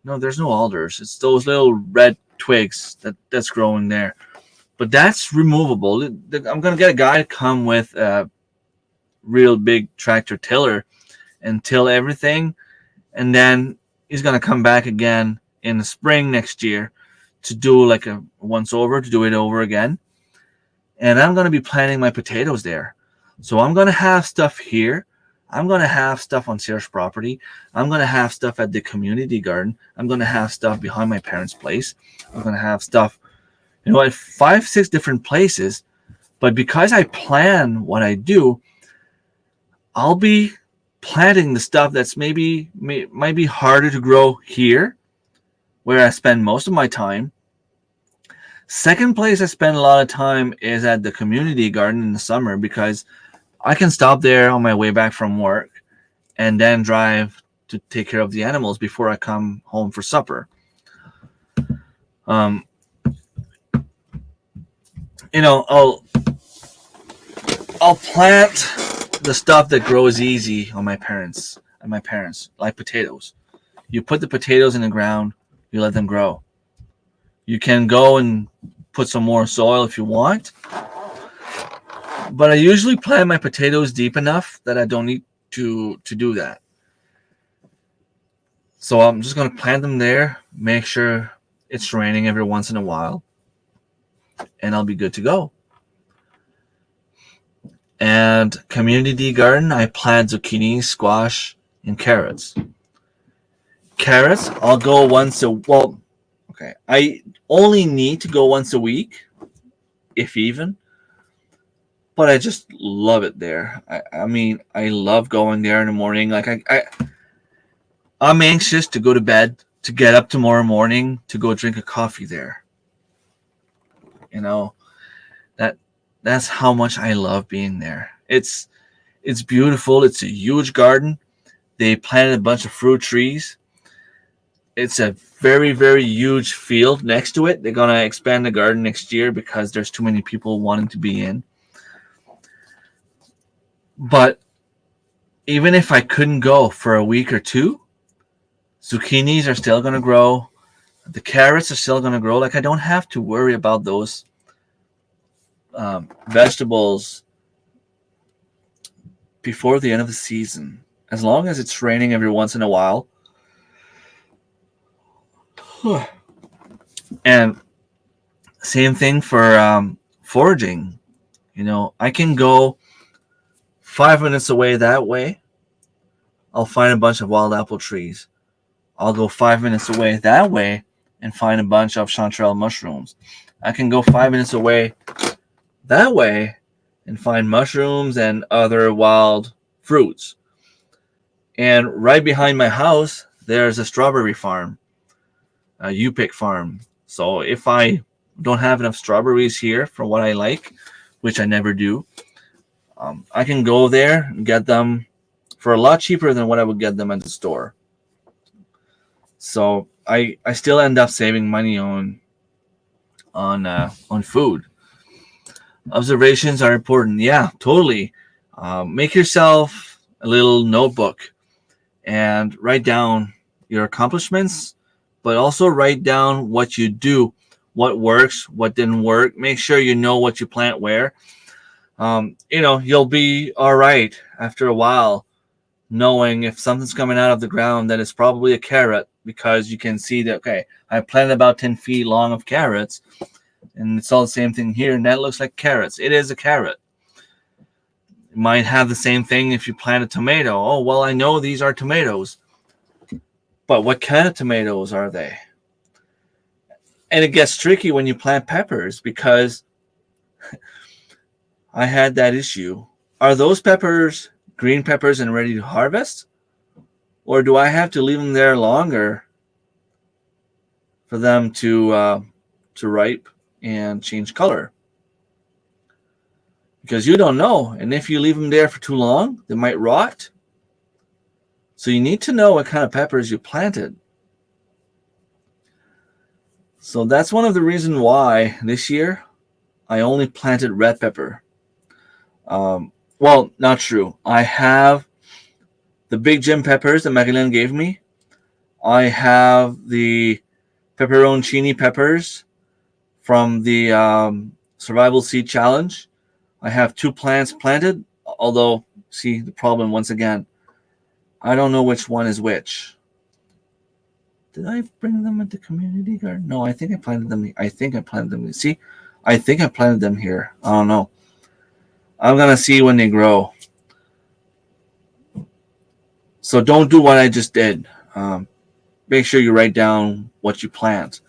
Speaker 1: no, there's no alders. It's those little red twigs that's growing there. But that's removable. I'm gonna get a guy to come with a real big tractor tiller and till everything, and then he's gonna come back again in the spring next year to do like a once over, to do it over again. And I'm gonna be planting my potatoes there. So I'm gonna have stuff here. I'm gonna have stuff on Sarah's property. I'm gonna have stuff at the community garden. I'm gonna have stuff behind my parents' place. I'm gonna have stuff, at 5-6 different places. But because I plan what I do, I'll be planting the stuff that's might be harder to grow here, where I spend most of my time. Second place I spend a lot of time is at the community garden in the summer, because I can stop there on my way back from work and then drive to take care of the animals before I come home for supper. I'll plant the stuff that grows easy on my parents, like potatoes. You put the potatoes in the ground, you let them grow. You can go and put some more soil if you want, but I usually plant my potatoes deep enough that I don't need to do that. So I'm just going to plant them there, make sure it's raining every once in a while, and I'll be good to go. And community garden, I plant zucchini, squash, and carrots. Carrots, I'll go I only need to go once a week, if even. But I just love it there. I love going there in the morning. Like I'm anxious to go to bed, to get up tomorrow morning, to go drink a coffee there. That's how much I love being there. It's beautiful. It's a huge garden. They planted a bunch of fruit trees. It's a very, very huge field next to it. They're going to expand the garden next year because there's too many people wanting to be in. But even if I couldn't go for a week or two, zucchinis are still going to grow. The carrots are still going to grow. Like, I don't have to worry about those vegetables before the end of the season. As long as it's raining every once in a while. And same thing for foraging. I can go 5 minutes away that way. I'll find a bunch of wild apple trees. I'll go 5 minutes away that way and find a bunch of chanterelle mushrooms. I can go 5 minutes away that way and find mushrooms and other wild fruits. And right behind my house, there's a strawberry farm, a U-pick farm. So if I don't have enough strawberries here for what I like, which I never do, I can go there and get them for a lot cheaper than what I would get them at the store. So I still end up saving money on food. Observations are important. Yeah, totally. Make yourself a little notebook and write down your accomplishments, but also write down what you do, what works, what didn't work. Make sure you know what you plant where. You'll be all right after a while, knowing if something's coming out of the ground that it's probably a carrot, because you can see that, okay, I planted about 10 feet long of carrots, and it's all the same thing here, and that looks like carrots. It is a carrot. You might have the same thing if you plant a tomato. Oh, well, I know these are tomatoes, but what kind of tomatoes are they? And it gets tricky when you plant peppers, because I had that issue. Are those peppers green peppers and ready to harvest? Or do I have to leave them there longer for them to ripe and change color? Because you don't know. And if you leave them there for too long, they might rot. So you need to know what kind of peppers you planted. So that's one of the reasons why this year I only planted red pepper. Well, not true. I have the big Jim peppers that Marilyn gave me. I have the pepperoncini peppers from the Survival Seed Challenge. I have 2 plants planted, although, see the problem once again. I don't know which one is which. Did I bring them into community garden? No, I think I planted them. See, I think I planted them here. I don't know. I'm gonna see when they grow. So don't do what I just did. Make sure you write down what you plant.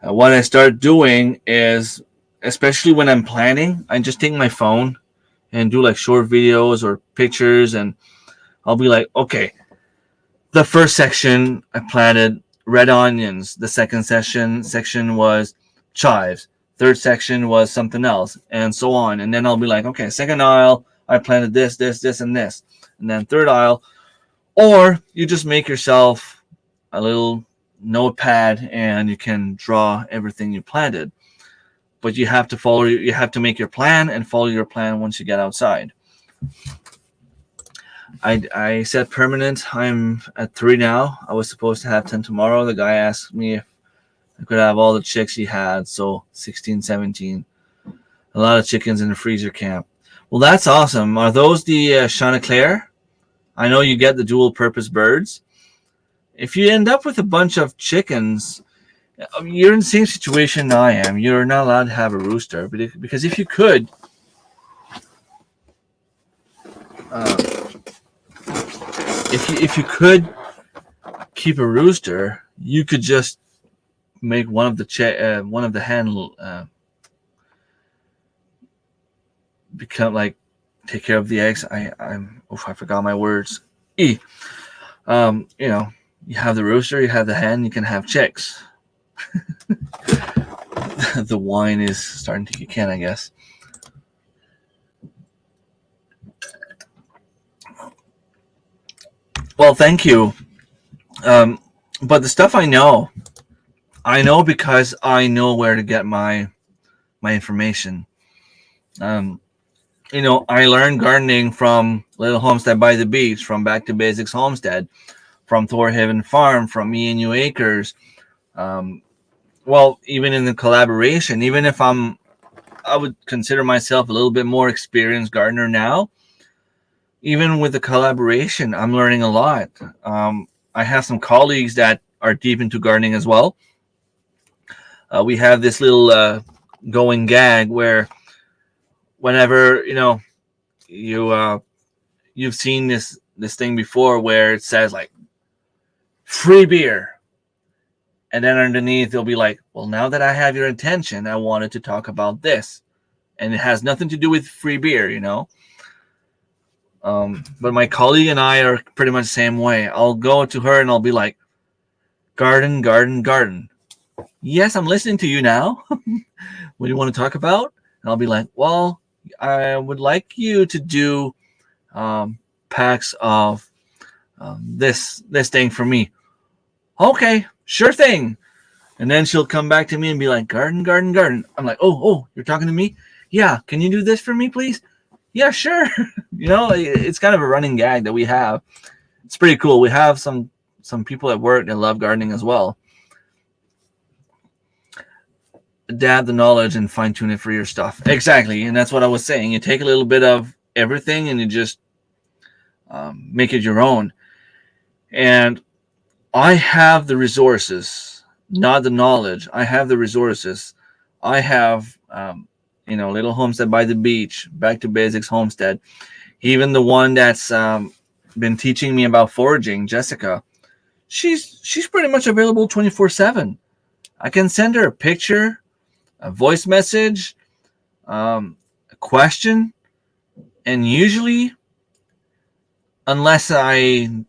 Speaker 1: What I start doing is, especially when I'm planting, I just take my phone and do like short videos or pictures, and I'll be like, okay, the first section I planted red onions. The second section was chives. Third section was something else, and so on. And then I'll be like, okay, second aisle, I planted this, and this. And then third aisle, or you just make yourself a little notepad and you can draw everything you planted. But you have to make your plan and follow your plan once you get outside. I set permanent. I'm at 3 now. I was supposed to have 10 tomorrow. The guy asked me if I could have all the chicks he had, so 16, 17. A lot of chickens in the freezer camp. Well, that's awesome. Are those the Chanticleer? I know you get the dual purpose birds. If you end up with a bunch of chickens, you're in the same situation I am. You're not allowed to have a rooster, because if you could, if you could keep a rooster, you could just make one of the hen become like take care of the eggs. I forgot my words. You know, you have the rooster, you have the hen, you can have chicks. The wine is starting to kick in, I guess. Well, thank you. But the stuff I know because I know where to get my information. I learned gardening from Little Homestead by the Beach, from Back to Basics Homestead, from Thorhaven Farm, from E&U Acres. Well, even in the collaboration, even if I would consider myself a little bit more experienced gardener now, even with the collaboration, I'm learning a lot. I have some colleagues that are deep into gardening as well. We have this little going gag where whenever you've seen this thing before where it says like free beer, and then underneath they'll be like, well, now that I have your attention, I wanted to talk about this, and it has nothing to do with free beer. But my colleague and I are pretty much the same way. I'll go to her and I'll be like, garden, garden, garden. Yes, I'm listening to you now. What do you want to talk about? And I'll be like, well, I would like you to do packs of this thing for me. Okay, sure thing. And then she'll come back to me and be like, garden, garden, garden. I'm like, oh, you're talking to me? Yeah, can you do this for me, please? Yeah, sure. It's kind of a running gag that we have. It's pretty cool. We have some people at work that love gardening as well. Adapt the knowledge and fine tune it for your stuff. Exactly. And that's what I was saying. You take a little bit of everything and you just make it your own. And I have the resources, not the knowledge. I have the resources. I have, Little Homestead by the Beach, Back to Basics Homestead. Even the one that's been teaching me about foraging, Jessica, she's pretty much available 24/7. I can send her a picture, a voice message, a question, and usually, unless I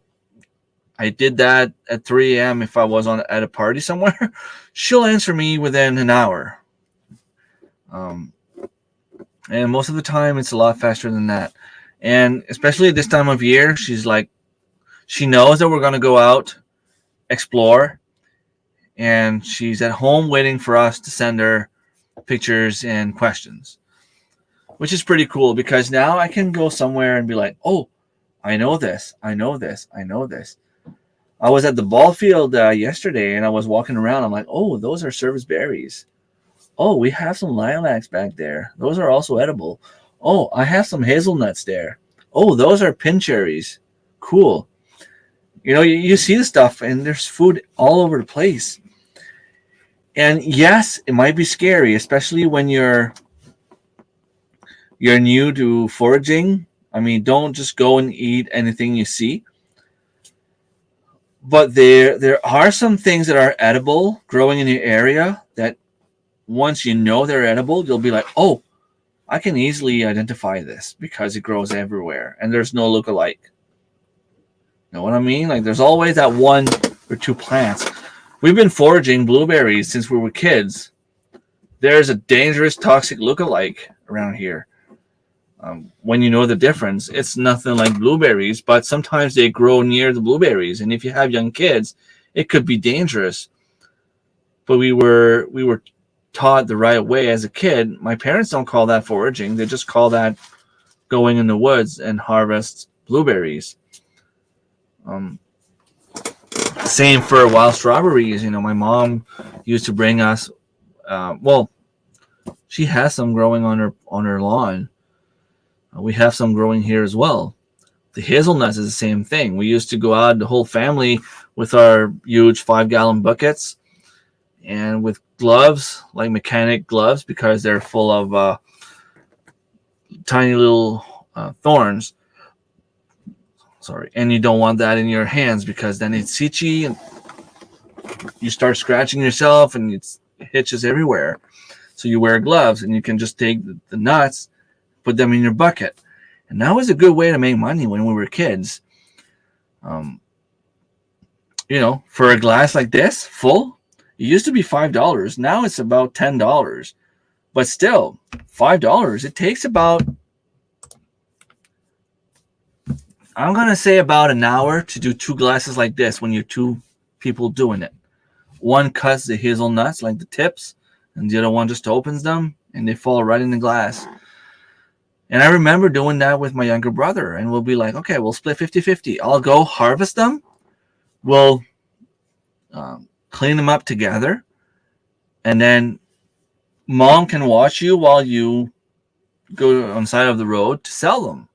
Speaker 1: did that at 3 a.m. if I was at a party somewhere, she'll answer me within an hour. And most of the time, it's a lot faster than that. And especially at this time of year, she's like, She knows that we're going to go out, explore, and she's at home waiting for us to send her pictures and questions, which is pretty cool because now I can go somewhere and be like, oh, I know this, I know this, I know this. I was at the ball field yesterday and I was walking around. I'm like, oh, those are service berries. Oh, we have some lilacs back there. Those are also edible. Oh, I have some hazelnuts there. Oh, those are pin cherries. Cool. You know, you see the stuff and there's food all over the place. And yes, it might be scary, especially when you're new to foraging. I mean, don't just go and eat anything you see. But there are some things that are edible growing in your area that once you know they're edible, you'll be like, oh, I can easily identify this because it grows everywhere and there's no look-alike. You know what I mean? Like there's always that one or two plants. We've been foraging blueberries since we were kids. There's a dangerous toxic look-alike around here. When you know the difference, it's nothing like blueberries, but sometimes they grow near the blueberries, and if you have young kids, it could be dangerous. But we were taught the right way as a kid. My parents don't call that foraging; they just call that going in the woods and harvest blueberries. Same for wild strawberries. You know, my mom used to bring us. Well, she has some growing on her lawn. We have some growing here as well. The hazelnuts is the same thing. We used to go out, the whole family, with our huge 5-gallon buckets and with gloves, like mechanic gloves, because they're full of tiny little thorns. Sorry. And you don't want that in your hands because then it's itchy and you start scratching yourself and it hitches everywhere. So you wear gloves and you can just take the nuts, put them in your bucket. And that was a good way to make money when we were kids. You know, for a glass like this, full, it used to be $5. Now it's about $10. But still, $5, it takes about, I'm going to say about an hour to do 2 glasses like this when you're 2 people doing it. One cuts the hazelnuts, like the tips, and the other one just opens them, and they fall right in the glass. And I remember doing that with my younger brother, and we'll be like, okay, we'll split 50-50. I'll go harvest them. We'll clean them up together, and then Mom can watch you while you go on the side of the road to sell them.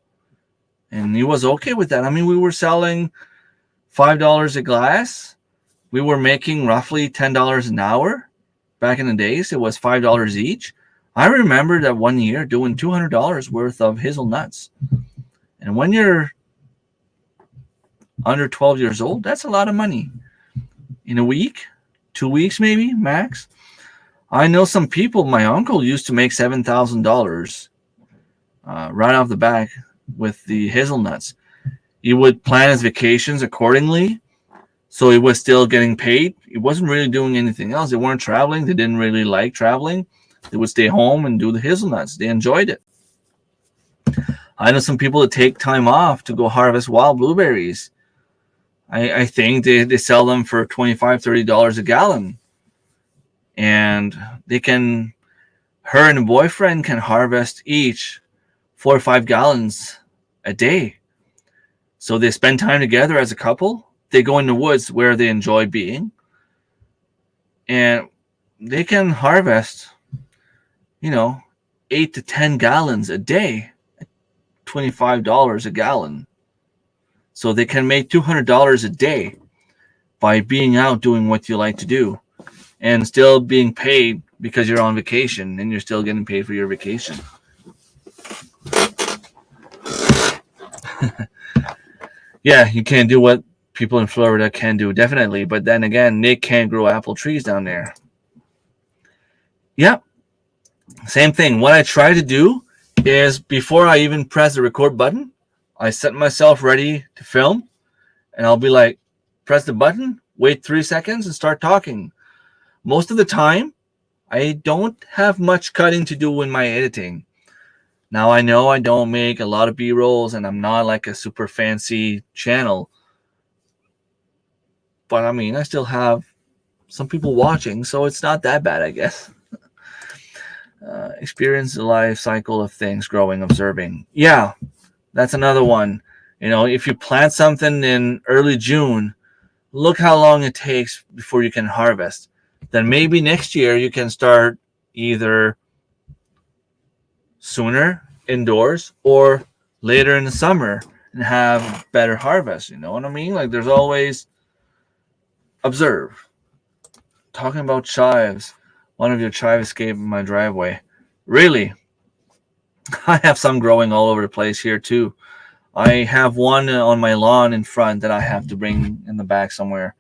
Speaker 1: And he was okay with that. I mean, we were selling $5 a glass. We were making roughly $10 an hour. Back in the days, it was $5 each. I remember that one year doing $200 worth of hazelnuts. And when you're under 12 years old, that's a lot of money. In a week, 2 weeks maybe, max. I know some people, my uncle used to make $7,000 right off the bat with the hazelnuts. He would plan his vacations accordingly, so he was still getting paid. He wasn't really doing anything else. They weren't traveling. They didn't really like traveling. They would stay home and do the hazelnuts. They enjoyed it. I know some people that take time off to go harvest wild blueberries. I think they sell them for $25, $30 a gallon. And her and a boyfriend can harvest each 4 or 5 gallons a day. So they spend time together as a couple. They go in the woods where they enjoy being. And they can harvest, 8 to 10 gallons a day at $25 a gallon. So they can make $200 a day by being out doing what you like to do and still being paid because you're on vacation and you're still getting paid for your vacation. Yeah, you can't do what people in Florida can do, definitely. But then again, Nick can't grow apple trees down there. Yep. Same thing. What I try to do is before I even press the record button, I set myself ready to film. And I'll be like, press the button, wait 3 seconds, and start talking. Most of the time, I don't have much cutting to do in my editing. Now, I know I don't make a lot of B-rolls, and I'm not like a super fancy channel. but I mean, I still have some people watching, so it's not that bad, I guess. Experience the life cycle of things growing, observing. Yeah, that's another one. If you plant something in early June, look how long it takes before you can harvest. Then maybe next year you can start either sooner indoors or later in the summer and have better harvest. You know what I mean? Like, there's always observe. Talking about chives, one of your chives escaped in my driveway. Really? I have some growing all over the place here too. I have one on my lawn in front that I have to bring in the back somewhere.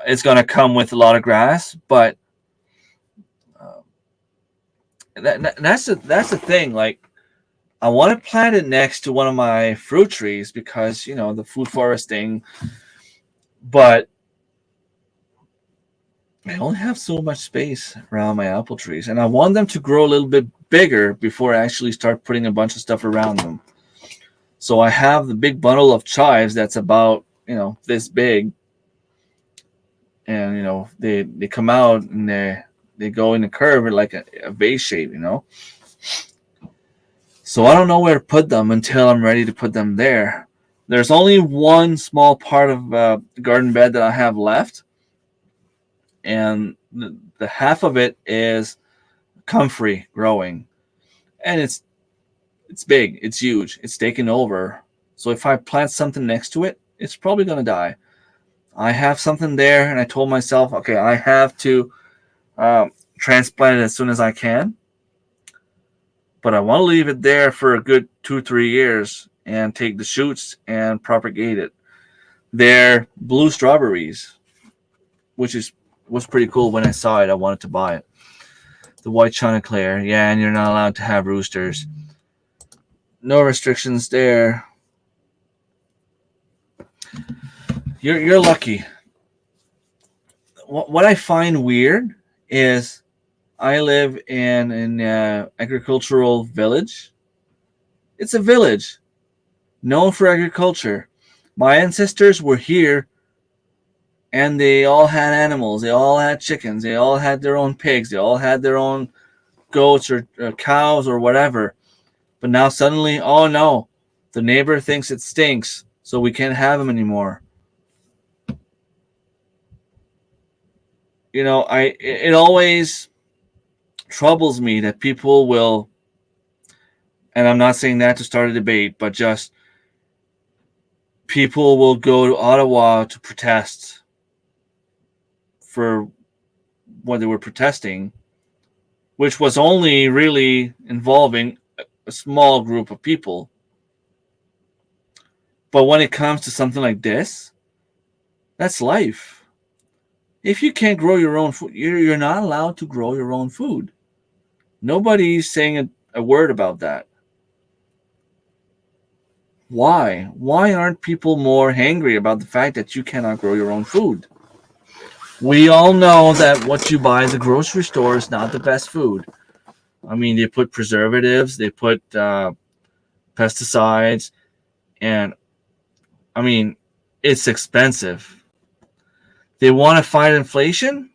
Speaker 1: It's gonna come with a lot of grass, but that's the thing. Like, I want to plant it next to one of my fruit trees because the food foresting, but I only have so much space around my apple trees, and I want them to grow a little bit bigger before I actually start putting a bunch of stuff around them. So I have the big bundle of chives that's about this big, and they come out and they go in a curve like a vase shape, So I don't know where to put them until I'm ready to put them there. There's only one small part of the garden bed that I have left, and the half of it is comfrey growing, and it's big, it's huge, it's taken over. So if I plant something next to it, it's probably going to die. I have something there, and I told myself, okay, I have to transplant it as soon as I can, but I want to leave it there for a good 2-3 years and take the shoots and propagate it. They're blue strawberries, which was pretty cool. When I saw it, I wanted to buy it. The white chanticleer, yeah, and you're not allowed to have roosters. No restrictions there. You're lucky. What I find weird is I live in an agricultural village. It's a village known for agriculture. My ancestors were here, and they all had animals. They all had chickens. They all had their own pigs. They all had their own goats or cows or whatever. But now suddenly, oh no, the neighbor thinks it stinks, so we can't have them anymore. It always troubles me that people will, and I'm not saying that to start a debate, but just people will go to Ottawa to protest for what they were protesting, which was only really involving a small group of people. But when it comes to something like this, that's life. If you can't grow your own food, you're not allowed to grow your own food. Nobody's saying a word about that. Why? Why aren't people more angry about the fact that you cannot grow your own food? We all know that what you buy at the grocery store is not the best food. I mean, they put preservatives, they put pesticides, and I mean, it's expensive. They want to fight inflation?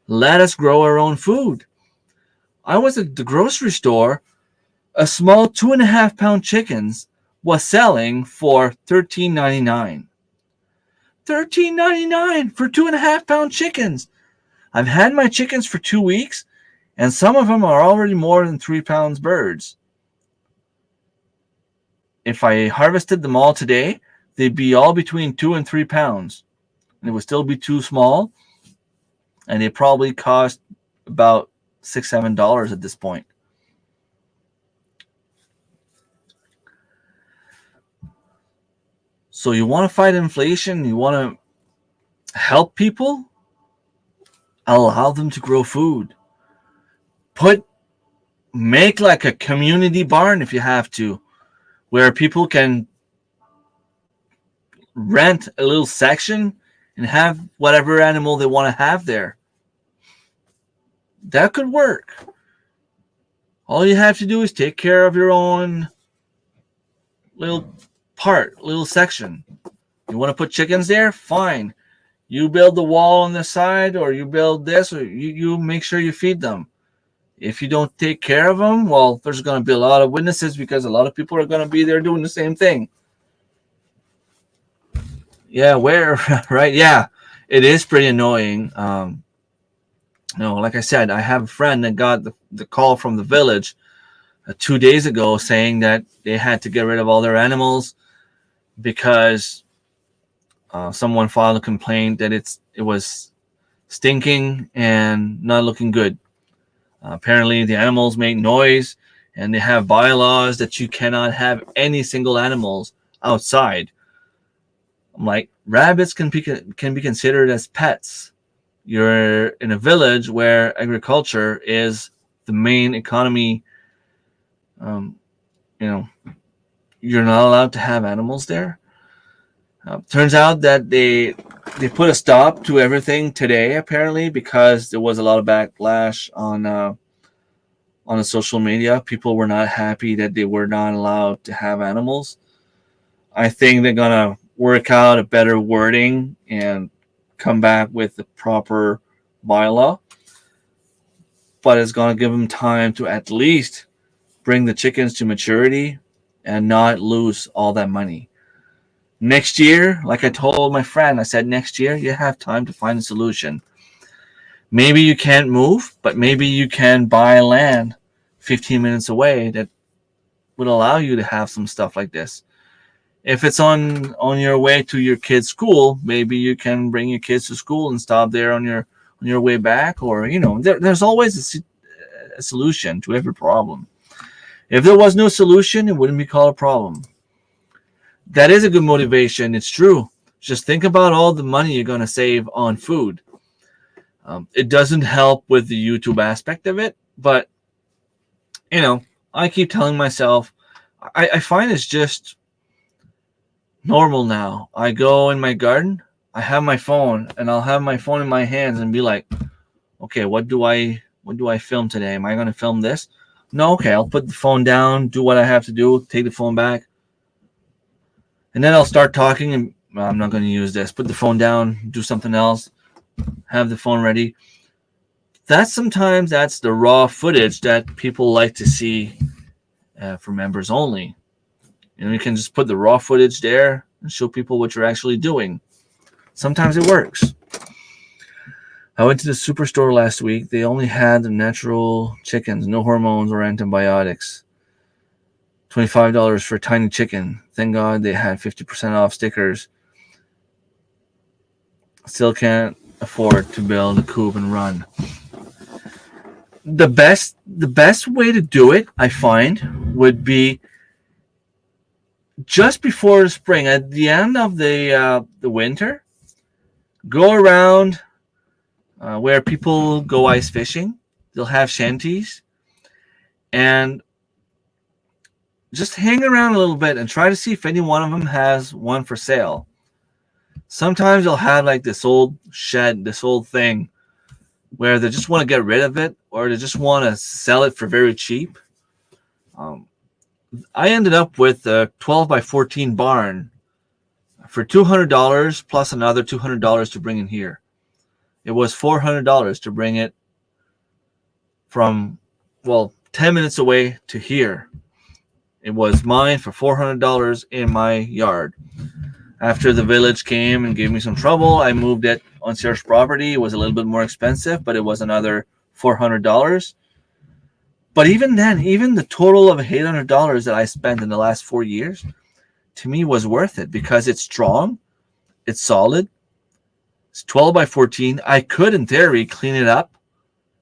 Speaker 1: Let us grow our own food. I was at the grocery store. A small 2.5-pound chickens was selling for $13.99. $13.99 for 2.5-pound chickens. I've had my chickens for 2 weeks, and some of them are already more than 3 pounds birds. If I harvested them all today, they'd be all between 2 and 3 pounds. And it would still be too small, and they probably cost about $6-7 at this point. So you want to fight inflation, you want to help people, allow them to grow food. Make like a community barn if you have to, where people can rent a little section and have whatever animal they want to have there. That could work. All you have to do is take care of your own little section. You want to put chickens there? Fine. You build the wall on the side, or you build this, or you make sure you feed them. If you don't take care of them, well, there's going to be a lot of witnesses because a lot of people are going to be there doing the same thing. Yeah, where, right? Yeah, it is pretty annoying. Like I said, I have a friend that got the call from the village 2 days ago saying that they had to get rid of all their animals because someone filed a complaint that it was stinking and not looking good. Apparently, the animals make noise, and they have bylaws that you cannot have any single animals outside. I'm like, rabbits can be considered as pets. You're in a village where agriculture is the main economy. You're not allowed to have animals there. Turns out that they put a stop to everything today, apparently, because there was a lot of backlash on the social media. People were not happy that they were not allowed to have animals. I think they're gonna work out a better wording and come back with the proper bylaw, but it's gonna give them time to at least bring the chickens to maturity and not lose all that money. Next year, like I told my friend, I said next year you have time to find a solution. Maybe you can't move, but maybe you can buy land 15 minutes away that would allow you to have some stuff like this. If it's on your way to your kid's school, maybe you can bring your kids to school and stop there on your way back, or there's always a solution to every problem. If there was no solution, it wouldn't be called a problem. That is a good motivation. It's true. Just think about all the money you're going to save on food. It doesn't help with the YouTube aspect of it, but I keep telling myself, I find it's just normal now. I go in my garden, I have my phone, and I'll have my phone in my hands and be like, okay, what do I film today? Am I going to film this? No, okay, I'll put the phone down, do what I have to do, take the phone back, and then I'll start talking, and I'm not going to use this. Put the phone down, do something else, have the phone ready. Sometimes that's the raw footage that people like to see for members only. You can just put the raw footage there and show people what you're actually doing. Sometimes it works. I went to the superstore last week. They only had the natural chickens, no hormones or antibiotics. $25 for a tiny chicken. Thank God they had 50% off stickers. Still can't afford to build a coop and run. The best way to do it, I find, would be just before the spring, at the end of the winter, go around where people go ice fishing. They'll have shanties, and just hang around a little bit and try to see if any one of them has one for sale. Sometimes they'll have like this old shed, this old thing, where they just want to get rid of it, or they just want to sell it for very cheap. I ended up with a 12 by 14 barn for $200 plus another $200 to bring in here. It was $400 to bring it from, 10 minutes away to here. It was mine for $400 in my yard. After the village came and gave me some trouble, I moved it on Sears property. It was a little bit more expensive, but it was another $400. But even then, even the total of $800 that I spent in the last 4 years, to me was worth it because it's strong, it's solid, it's 12 by 14. I could, in theory, clean it up,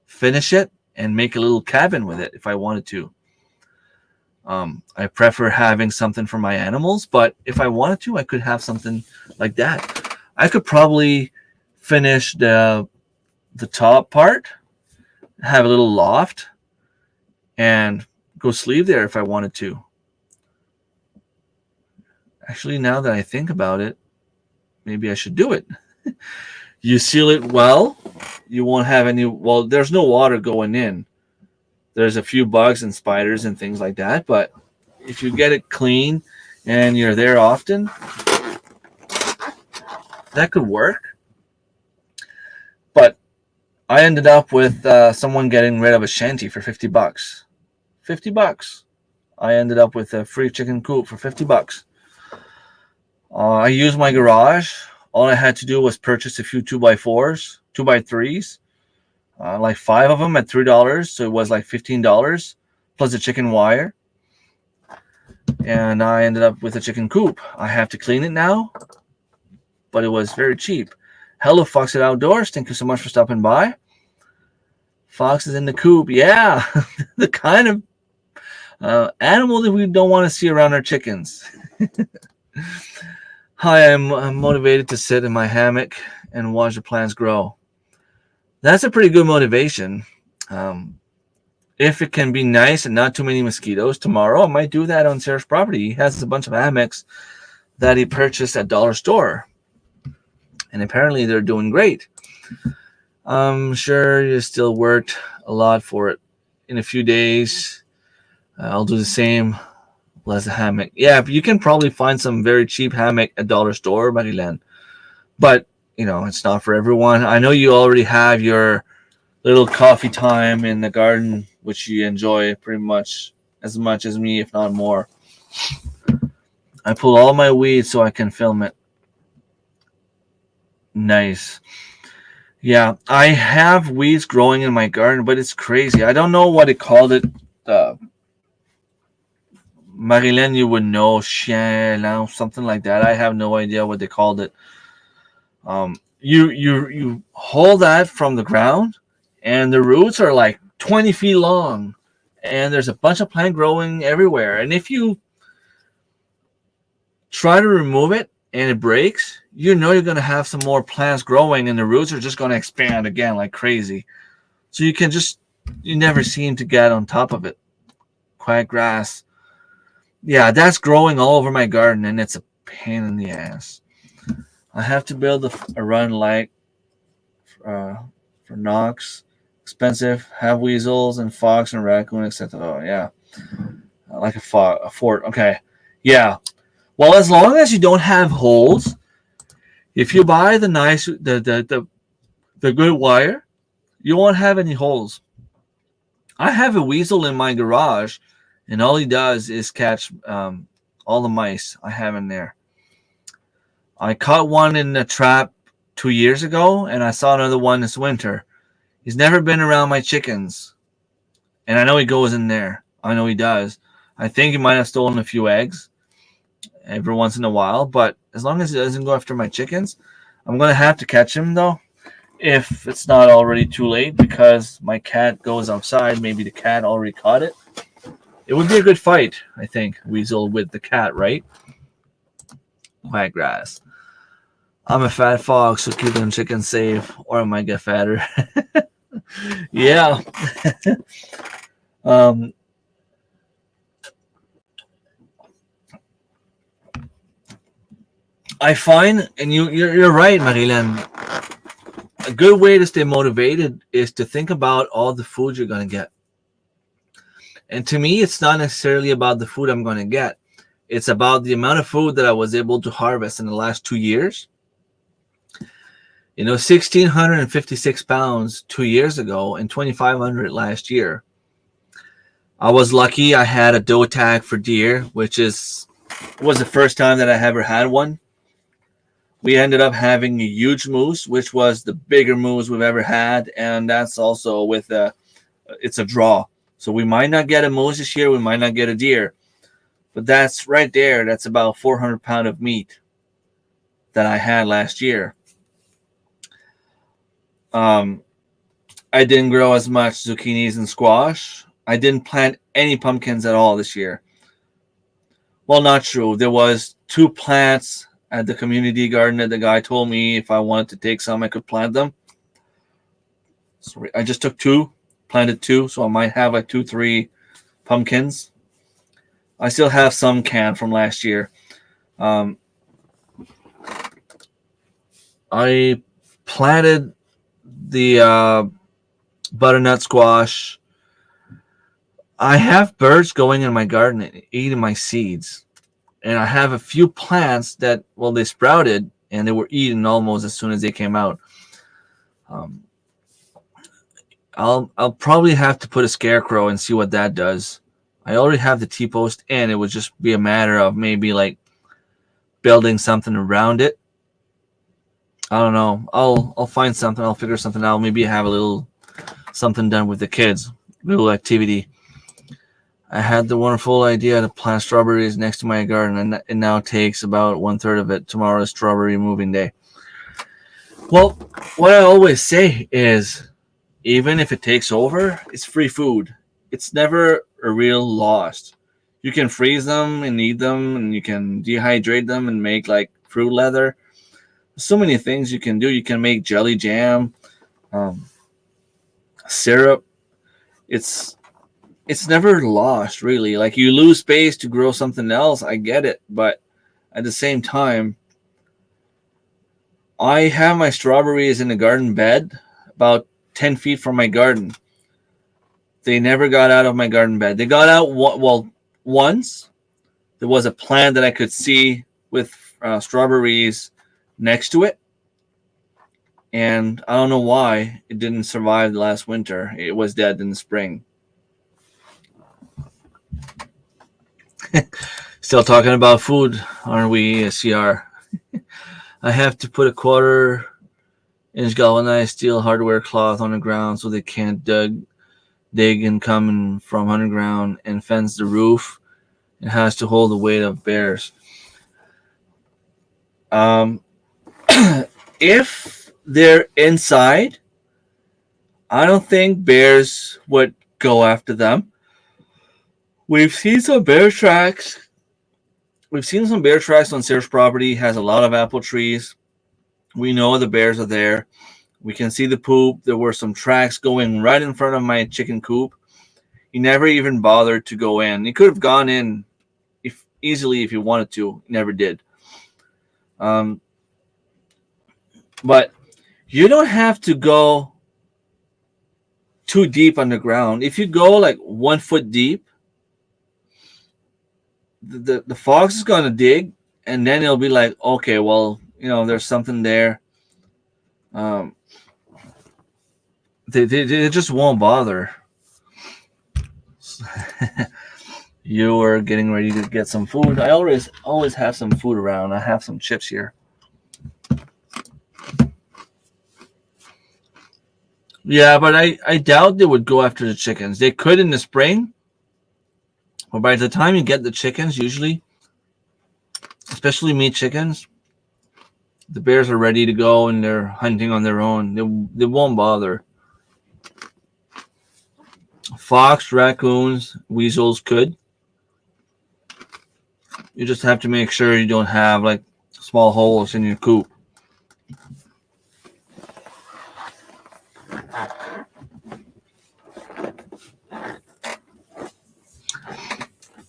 Speaker 1: finish it, and make a little cabin with it if I wanted to. I prefer having something for my animals, but if I wanted to, I could have something like that. I could probably finish the top part, have a little loft, and go sleep there if I wanted to. Actually, now that I think about it, maybe I should do it. You seal it well, you won't have any, there's no water going in. There's a few bugs and spiders and things like that, but if you get it clean and you're there often, that could work. But I ended up with someone getting rid of a shanty for $50. $50. I ended up with a free chicken coop for $50. I used my garage. All I had to do was purchase a few 2x4s, 2x3s, like 5 of them at $3. So it was like $15 plus the chicken wire. And I ended up with a chicken coop. I have to clean it now, but it was very cheap. Hello, Fox at Outdoors. Thank you so much for stopping by. Fox is in the coop. Yeah, the kind of animal that we don't want to see around our chickens. Hi, I'm motivated to sit in my hammock and watch the plants grow. That's a pretty good motivation. If it can be nice and not too many mosquitoes, tomorrow I might do that on Sarah's property. He has a bunch of hammocks that he purchased at dollar store, and apparently they're doing great. I'm sure you still worked a lot for it. In a few days, I'll do the same. Less a hammock. Yeah, you can probably find some very cheap hammock at dollar store, Marilyn. But, it's not for everyone. I know you already have your little coffee time in the garden, which you enjoy pretty much as me, if not more. I pull all my weeds so I can film it. Nice. Yeah, I have weeds growing in my garden, but it's crazy. I don't know what it called it. Marilyn, you would know, chien, something like that. I have no idea what they called it. You hold that from the ground, and the roots are like 20 feet long, and there's a bunch of plant growing everywhere. And if you try to remove it and it breaks, you're going to have some more plants growing, and the roots are just going to expand again like crazy. So you never seem to get on top of it. Quiet grass. Yeah, that's growing all over my garden, and it's a pain in the ass. I have to build a run light for Knox. Expensive. Have weasels and fox and raccoon, etc. Oh, yeah. Like a fort. Okay. Yeah. Well, as long as you don't have holes, if you buy the nice, the good wire, you won't have any holes. I have a weasel in my garage, and all he does is catch all the mice I have in there. I caught one in a trap 2 years ago, and I saw another one this winter. He's never been around my chickens, and I know he goes in there. I know he does. I think he might have stolen a few eggs every once in a while, but as long as he doesn't go after my chickens, I'm going to have to catch him, though, if it's not already too late, because my cat goes outside. Maybe the cat already caught it. It would be a good fight, I think, weasel with the cat, right? Quiet grass. I'm a fat fox, so keep them chickens safe, or I might get fatter. Yeah. I find, and you're right, Marilyn, a good way to stay motivated is to think about all the food you're going to get. And to me, it's not necessarily about the food I'm going to get. It's about the amount of food that I was able to harvest in the last 2 years. 1,656 pounds 2 years ago and 2,500 last year. I was lucky I had a doe tag for deer, which was the first time that I ever had one. We ended up having a huge moose, which was the bigger moose we've ever had, and that's also it's a draw. So we might not get a moose this year, we might not get a deer, but that's right there. That's about 400 pounds of meat that I had last year. I didn't grow as much zucchinis and squash. I didn't plant any pumpkins at all this year. Well, not true. There was 2 plants at the community garden that the guy told me if I wanted to take some, I could plant them. So I just took 2, planted 2, so I might have like 2-3 pumpkins. I still have some canned from last year. I planted the butternut squash. I have birds going in my garden and eating my seeds. And I have a few plants that, well, they sprouted and they were eaten almost as soon as they came out. Um, I'll probably have to put a scarecrow and see what that does. I already have the T-post, and it would just be a matter of maybe like building something around it. I don't know. I'll find something. I'll figure something out. Maybe have a little something done with the kids, little activity. I had the wonderful idea to plant strawberries next to my garden, and it now takes about 1/3 of it. Tomorrow is strawberry moving day. Well, what I always say is, even if it takes over, it's free food. It's never a real loss. You can freeze them and eat them, and you can dehydrate them and make like fruit leather. So many things you can do. You can make jelly jam, um, syrup. It's it's never lost, really. Like, you lose space to grow something else, I get it, but at the same time, I have my strawberries in the garden bed about 10 feet from my garden. They never got out of my garden bed. They got out, well, once. There was a plant that I could see with strawberries next to it, and I don't know why it didn't survive the last winter. It was dead in the spring. Still talking about food, aren't we, CR? I have to put a 1/4-inch galvanized steel hardware cloth on the ground so they can't dig and come in from underground, and fence the roof. It has to hold the weight of bears. Um, if they're inside, I don't think bears would go after them. We've seen some bear tracks. We've seen some bear tracks on Sarah's property. Has a lot of apple trees. We know the bears are there. We can see the poop. There were some tracks going right in front of my chicken coop. He never even bothered to go in. He could have gone in easily if he wanted to. He never did. Um, but you don't have to go too deep underground. If you go like 1 foot deep, the fox is going to dig, and then it'll be like, okay, well, there's something there. Um, they just won't bother. You are getting ready to get some food. I always have some food around. I have some chips here. Yeah, but I doubt they would go after the chickens. They could in the spring, but by the time you get the chickens, usually, especially meat chickens, the bears are ready to go and they're hunting on their own. They won't bother. Fox, raccoons, weasels could. You just have to make sure you don't have like small holes in your coop.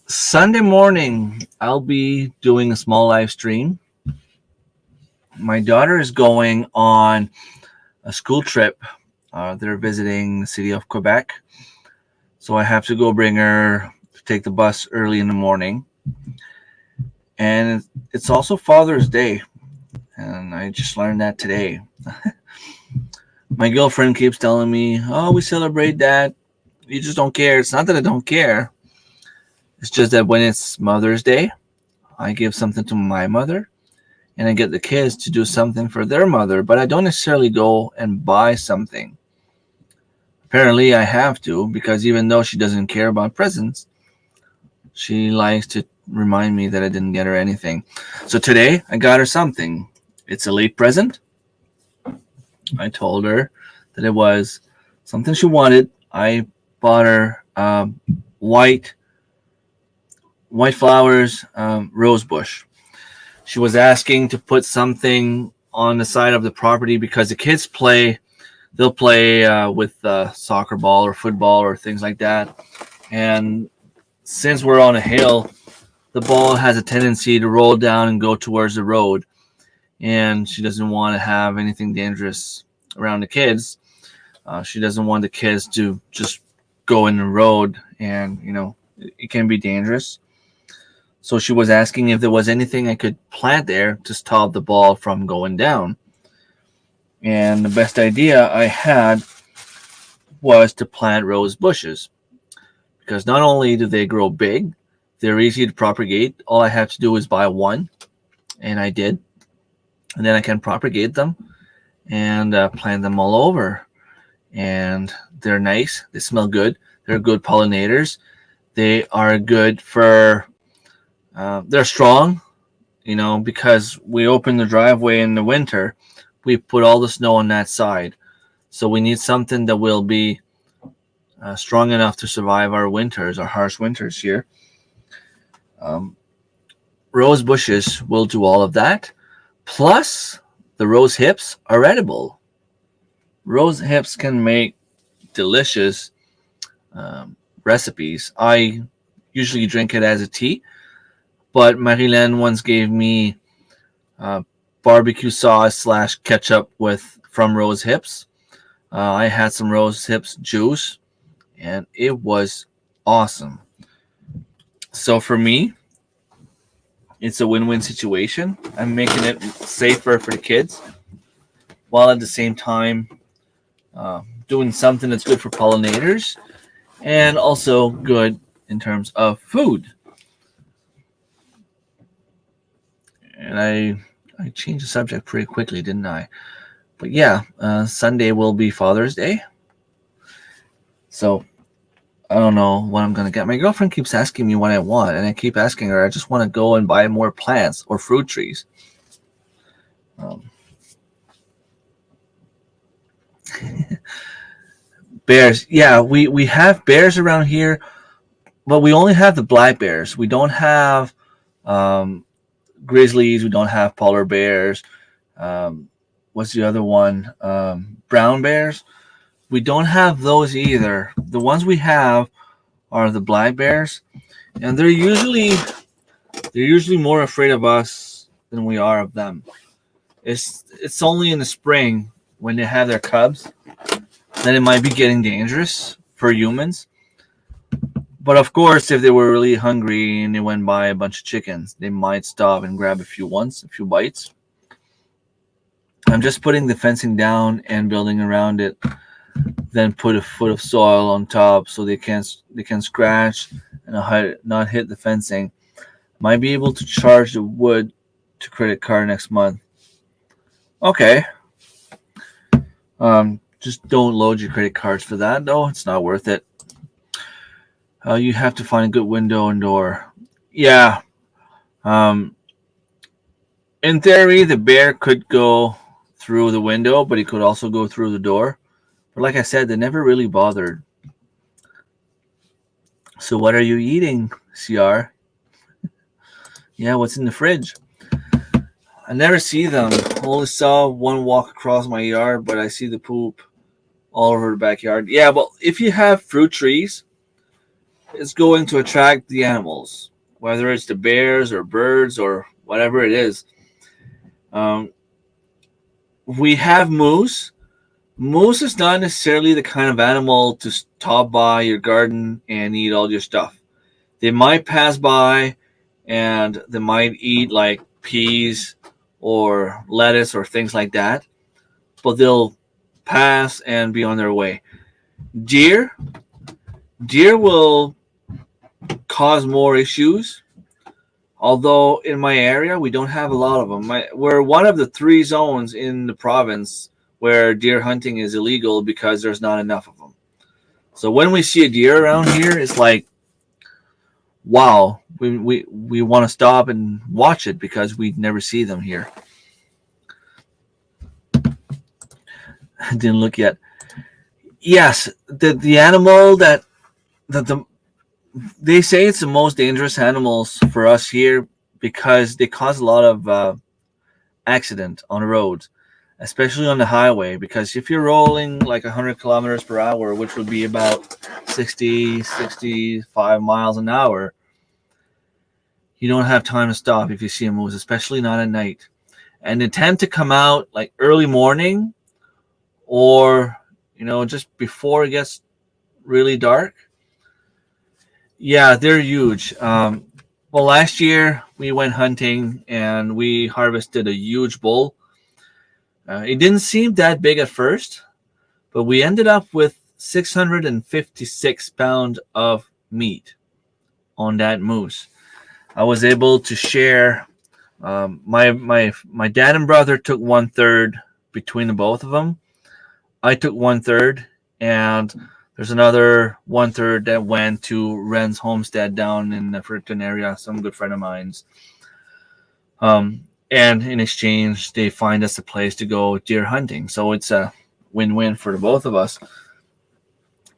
Speaker 1: Sunday morning, I'll be doing a small live stream. My daughter is going on a school trip. They're visiting the city of Quebec. So I have to go bring her to take the bus early in the morning. And it's also Father's Day. And I just learned that today. My girlfriend keeps telling me, oh, we celebrate that. You just don't care. It's not that I don't care. It's just that when it's Mother's Day, I give something to my mother, and I get the kids to do something for their mother, but I don't necessarily go and buy something. Apparently, I have to, because even though she doesn't care about presents, she likes to remind me that I didn't get her anything. So today, I got her something. It's a late present. I told her that it was something she wanted. I bought her white flowers rose bush. She was asking to put something on the side of the property because the kids they'll play with soccer ball or football or things like that. And since we're on a hill, the ball has a tendency to roll down and go towards the road. And she doesn't want to have anything dangerous around the kids. She doesn't want the kids to just go in the road, and it can be dangerous. So she was asking if there was anything I could plant there to stop the ball from going down. And the best idea I had was to plant rose bushes, because not only do they grow big, they're easy to propagate. All I have to do is buy one, and I did. And then I can propagate them and plant them all over. And they're nice. They smell good. They're good pollinators. They are good for, they're strong, because we open the driveway in the winter. We put all the snow on that side. So we need something that will be strong enough to survive our winters, our harsh winters here. Rose bushes will do all of that. Plus, the rose hips are edible. Rose hips can make delicious recipes. I usually drink it as a tea, but Marilyn once gave me barbecue sauce / ketchup from rose hips. I had some rose hips juice, and it was awesome. So for me, it's a win-win situation. I'm making it safer for the kids, while at the same time doing something that's good for pollinators and also good in terms of food. And I changed the subject pretty quickly, didn't I? But yeah, Sunday will be Father's Day. So I don't know what I'm going to get. My girlfriend keeps asking me what I want, and I keep asking her, I just want to go and buy more plants or fruit trees. Bears. Yeah, we have bears around here, but we only have the black bears. We don't have grizzlies. We don't have polar bears. What's the other one? Brown bears. We don't have those either. The ones we have are the black bears, and they're usually more afraid of us than we are of them. It's only in the spring when they have their cubs that it might be getting dangerous for humans. But of course, if they were really hungry and they went by a bunch of chickens, they might stop and grab a few bites. I'm just putting the fencing down and building around it, then put a foot of soil on top so they can scratch and not hit the fencing. Might be able to charge the wood to credit card next month. Okay. Just don't load your credit cards for that, though. It's not worth it. You have to find a good window and door. Yeah. In theory, the bear could go through the window, but he could also go through the door. But like I said, they never really bothered. So what are you eating, CR? Yeah, what's in the fridge? I never see them. I only saw one walk across my yard, but I see the poop all over the backyard. Yeah, but if you have fruit trees, it's going to attract the animals, whether it's the bears or birds or whatever it is. We have moose. Moose is not necessarily the kind of animal to stop by your garden and eat all your stuff. They might pass by and they might eat like peas or lettuce or things like that, but they'll pass and be on their way. Deer will cause more issues, although in my area we don't have a lot of them. We're one of the 3 zones in the province where deer hunting is illegal because there's not enough of them. So when we see a deer around here, it's like, wow, we want to stop and watch it because we never see them here. I didn't look yet. Yes, the animal that they say it's the most dangerous animals for us here because they cause a lot of accident on the roads, especially on the highway. Because if you're rolling like 100 kilometers per hour, which would be about 65 miles an hour, you don't have time to stop if you see a moose, especially not at night. And they tend to come out like early morning or, just before it gets really dark. Yeah, they're huge. Well, last year we went hunting and we harvested a huge bull. It didn't seem that big at first, but we ended up with 656 pounds of meat on that moose. I was able to share. My dad and brother took 1/3 between the both of them. I took 1/3, and there's another 1/3 that went to Ren's homestead down in the Fredericton area, some good friend of mine's. And in exchange, they find us a place to go deer hunting. So it's a win-win for the both of us.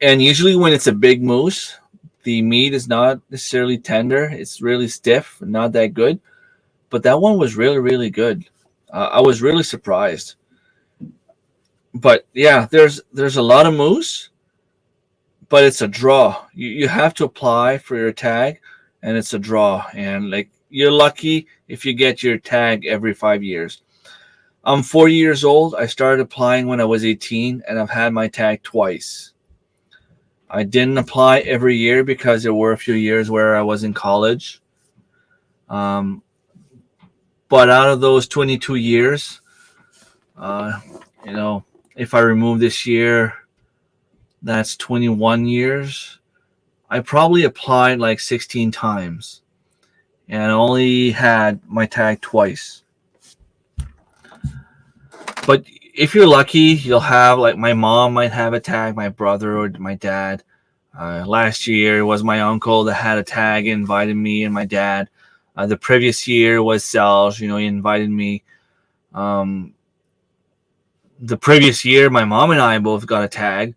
Speaker 1: And usually when it's a big moose, the meat is not necessarily tender. It's really stiff, not that good. But that one was really, really good. I was really surprised. But yeah, there's a lot of moose, but it's a draw. You have to apply for your tag, and it's a draw. And like you're lucky if you get your tag every 5 years. I'm 40 years old. I started applying when I was 18, and I've had my tag twice. I didn't apply every year because there were a few years where I was in college. But out of those 22 years, if I remove this year, that's 21 years. I probably applied like 16 times and only had my tag twice. But if you're lucky, you'll have, like, my mom might have a tag, my brother or my dad. Last year it was my uncle that had a tag, invited me and my dad. The previous year was Serge, he invited me. The previous year, my mom and I both got a tag,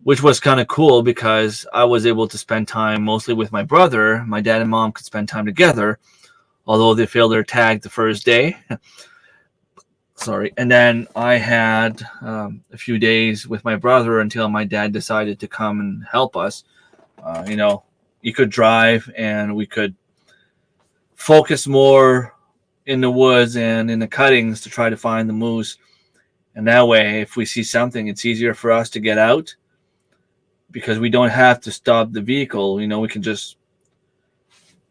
Speaker 1: which was kind of cool because I was able to spend time mostly with my brother. My dad and mom could spend time together, although they failed their tag the first day. Sorry. And then I had a few days with my brother until my dad decided to come and help us. He could drive and we could focus more in the woods and in the cuttings to try to find the moose. And that way, if we see something, it's easier for us to get out because we don't have to stop the vehicle. We can just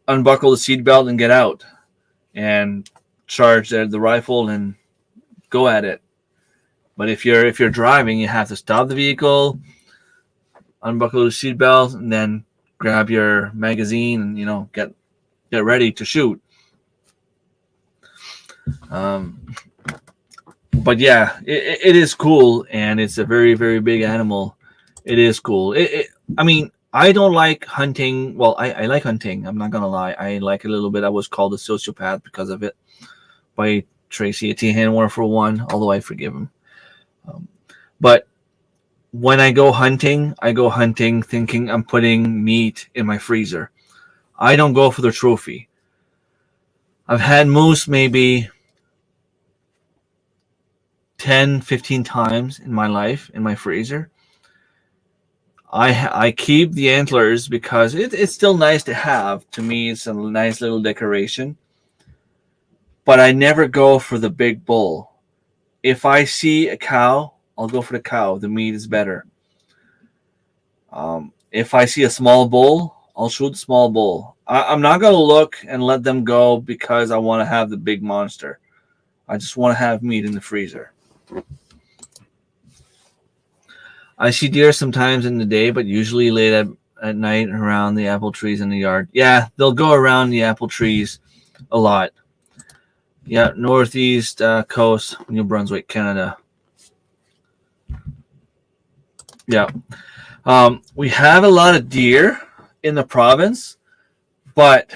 Speaker 1: unbuckle the seatbelt and get out and charge the rifle and go at it. But if you're driving, you have to stop the vehicle, unbuckle the seatbelt, and then grab your magazine and get ready to shoot. But yeah, it is cool, and it's a very, very big animal. It is cool. I don't like hunting. Well, I like hunting. I'm not gonna lie. I like it a little bit. I was called a sociopath because of it by Tracy T. Hanwar for one, although I forgive him. But when I go hunting thinking I'm putting meat in my freezer. I don't go for the trophy. I've had moose maybe 10, 15 times in my life in my freezer. I keep the antlers because it's still nice to have. To me, it's a nice little decoration. But I never go for the big bull. If I see a cow, I'll go for the cow. The meat is better. If I see a small bull, I'll shoot the small bull. I'm not going to look and let them go because I want to have the big monster. I just want to have meat in the freezer. I see deer sometimes in the day, but usually late at night around the apple trees in the yard. Yeah, they'll go around the apple trees a lot. Yeah, northeast coast, New-Brunswick, Canada. Yeah. We have a lot of deer in the province, but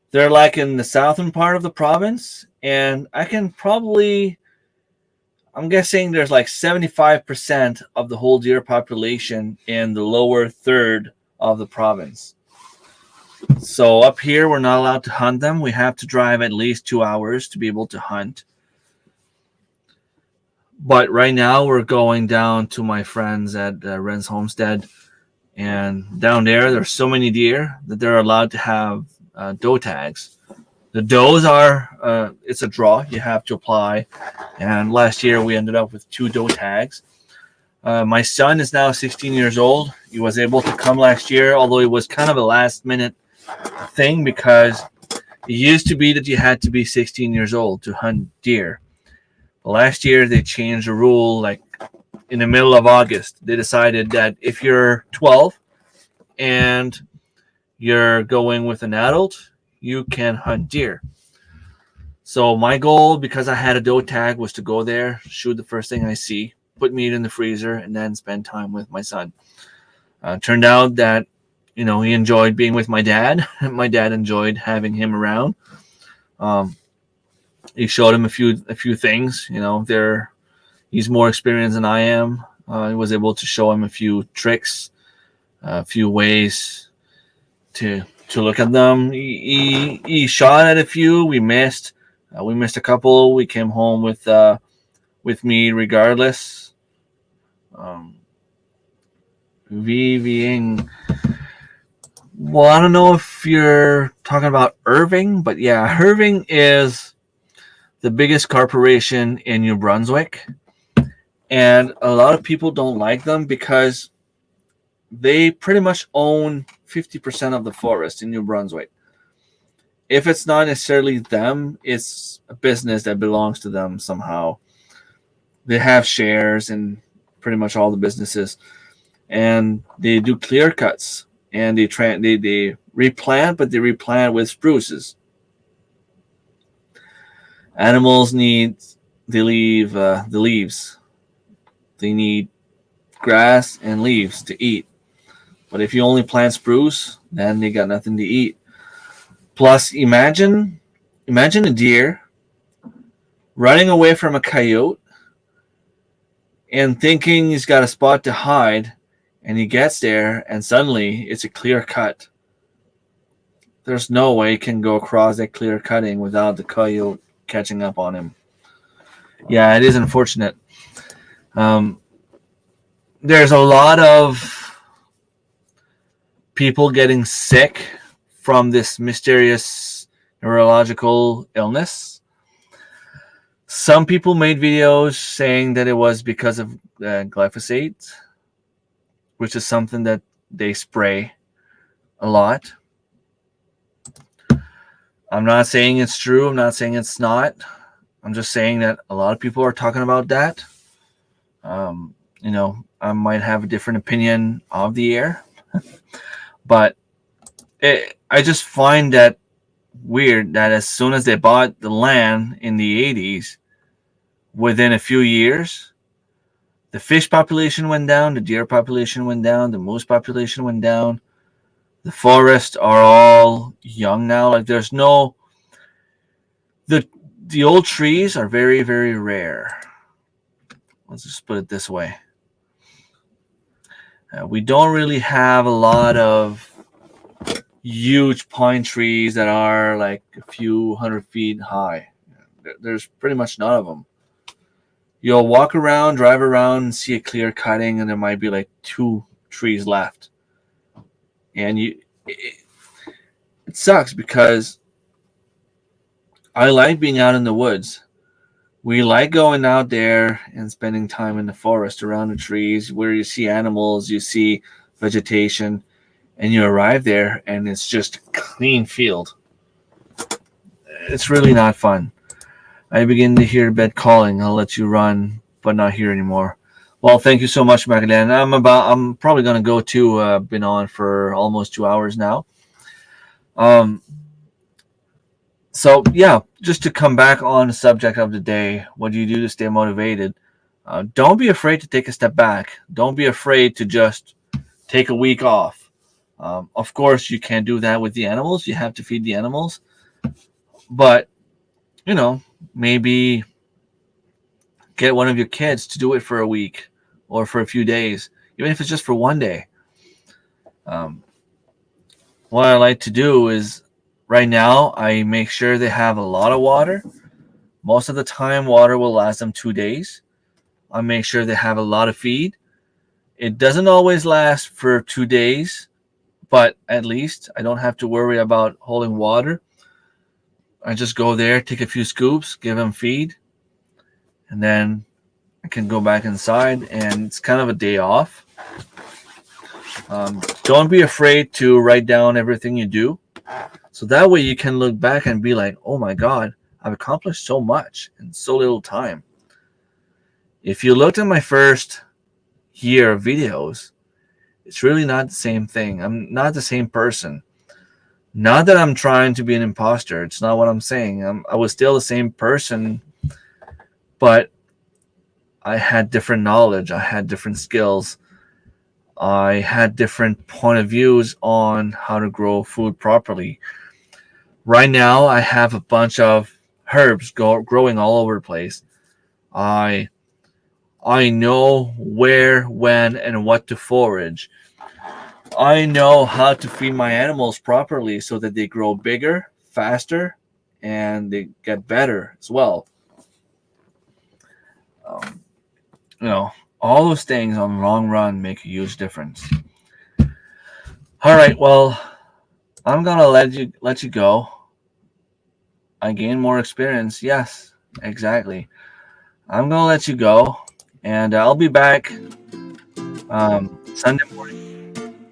Speaker 1: they're like in the southern part of the province, and I'm guessing there's like 75% of the whole deer population in the lower third of the province. So up here, we're not allowed to hunt them. We have to drive at least 2 hours to be able to hunt. But right now, we're going down to my friends at Ren's homestead. And down there's so many deer that they're allowed to have doe tags. The does are, it's a draw. You have to apply. And last year, we ended up with 2 doe tags. My son is now 16 years old. He was able to come last year, although it was kind of a last-minute thing because it used to be that you had to be 16 years old to hunt deer. But last year they changed the rule, like in the middle of August. They decided that if you're 12 and you're going with an adult, you can hunt deer. So my goal, because I had a doe tag, was to go there, shoot the first thing I see, put meat in the freezer, and then spend time with my son. Turned out that, he enjoyed being with my dad. My dad enjoyed having him around. He showed him a few things. He's more experienced than I am. I was able to show him a few tricks, a few ways to look at them. He shot at a few. We missed. We missed a couple. We came home with me regardless. VVing. Well, I don't know if you're talking about Irving, but yeah, Irving is the biggest corporation in New Brunswick. And a lot of people don't like them because they pretty much own 50% of the forest in New Brunswick. If it's not necessarily them, it's a business that belongs to them somehow. They have shares in pretty much all the businesses, and they do clear cuts, and they replant, but they replant with spruces. Animals need the leaves. They need grass and leaves to eat. But if you only plant spruce, then they got nothing to eat. Plus, imagine a deer running away from a coyote and thinking he's got a spot to hide, and he gets there and suddenly it's a clear cut. There's no way he can go across that clear cutting without the coyote catching up on him. Yeah, it is unfortunate. There's a lot of people getting sick from this mysterious neurological illness. Some people made videos saying that it was because of glyphosate, which is something that they spray a lot. I'm not saying it's true. I'm not saying it's not. I'm just saying that a lot of people are talking about that. I might have a different opinion of the air, but I just find that weird that as soon as they bought the land in the 80s, within a few years, the fish population went down, the deer population went down, the moose population went down. The forests are all young now. Like there's no, the old trees are very, very rare. Let's just put it this way. We don't really have a lot of huge pine trees that are like a few 100 feet high. There's pretty much none of them. You'll walk around, drive around, and see a clear cutting, and there might be like 2 trees left. And it sucks because I like being out in the woods. We like going out there and spending time in the forest around the trees where you see animals, you see vegetation, and you arrive there and it's just a clean field. It's really not fun. I begin to hear bed calling. I'll let you run, but not here anymore. Well, thank you so much, Magdalene. I'm probably going to go too. Been on for almost 2 hours now. So yeah, just to come back on the subject of the day, what do you do to stay motivated? Don't be afraid to take a step back. Don't be afraid to just take a week off. Of course, you can't do that with the animals. You have to feed the animals. But, maybe get one of your kids to do it for a week or for a few days, even if it's just for one day. What I like to do is right now I make sure they have a lot of water. Most of the time, water will last them 2 days. I make sure they have a lot of feed. It doesn't always last for 2 days, but at least I don't have to worry about holding water. I just go there, take a few scoops, give them feed, and then I can go back inside, and it's kind of a day off. Don't be afraid to write down everything you do. So that way you can look back and be like, oh my God, I've accomplished so much in so little time. If you looked at my first year of videos, it's really not the same thing. I'm not the same person. Not that I'm trying to be an imposter. It's not what I'm saying. I was still the same person, but I had different knowledge. I had different skills. I had different point of views on how to grow food properly. Right now, I have a bunch of herbs growing all over the place. I I know where, when, and what to forage. I know how to feed my animals properly so that they grow bigger, faster, and they get better as well. Um, you know, all those things on the long run make a huge difference. All right, well, I'm gonna let you go. I gained more experience. Yes, exactly. I'm gonna let you go, and I'll be back Sunday morning.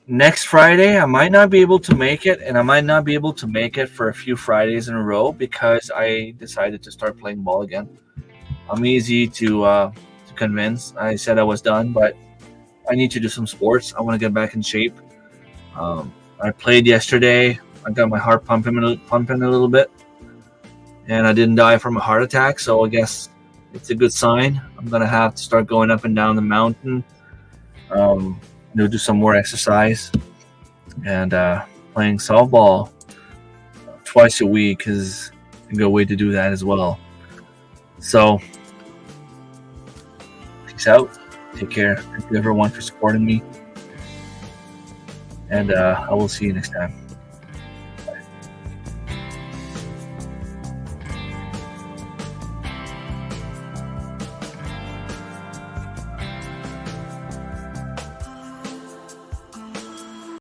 Speaker 1: Next Friday, I might not be able to make it, and I might not be able to make it for a few Fridays in a row because I decided to start playing ball again. I'm easy to convince. I said I was done, but I need to do some sports. I want to get back in shape. I played yesterday. I got my heart pumping a little bit, and I didn't die from a heart attack. So I guess it's a good sign. I'm gonna have to start going up and down the mountain. Do some more exercise, and playing softball twice a week is a good way to do that as well. So, peace out. Take care. Thank you everyone for supporting me, and I will see you next time.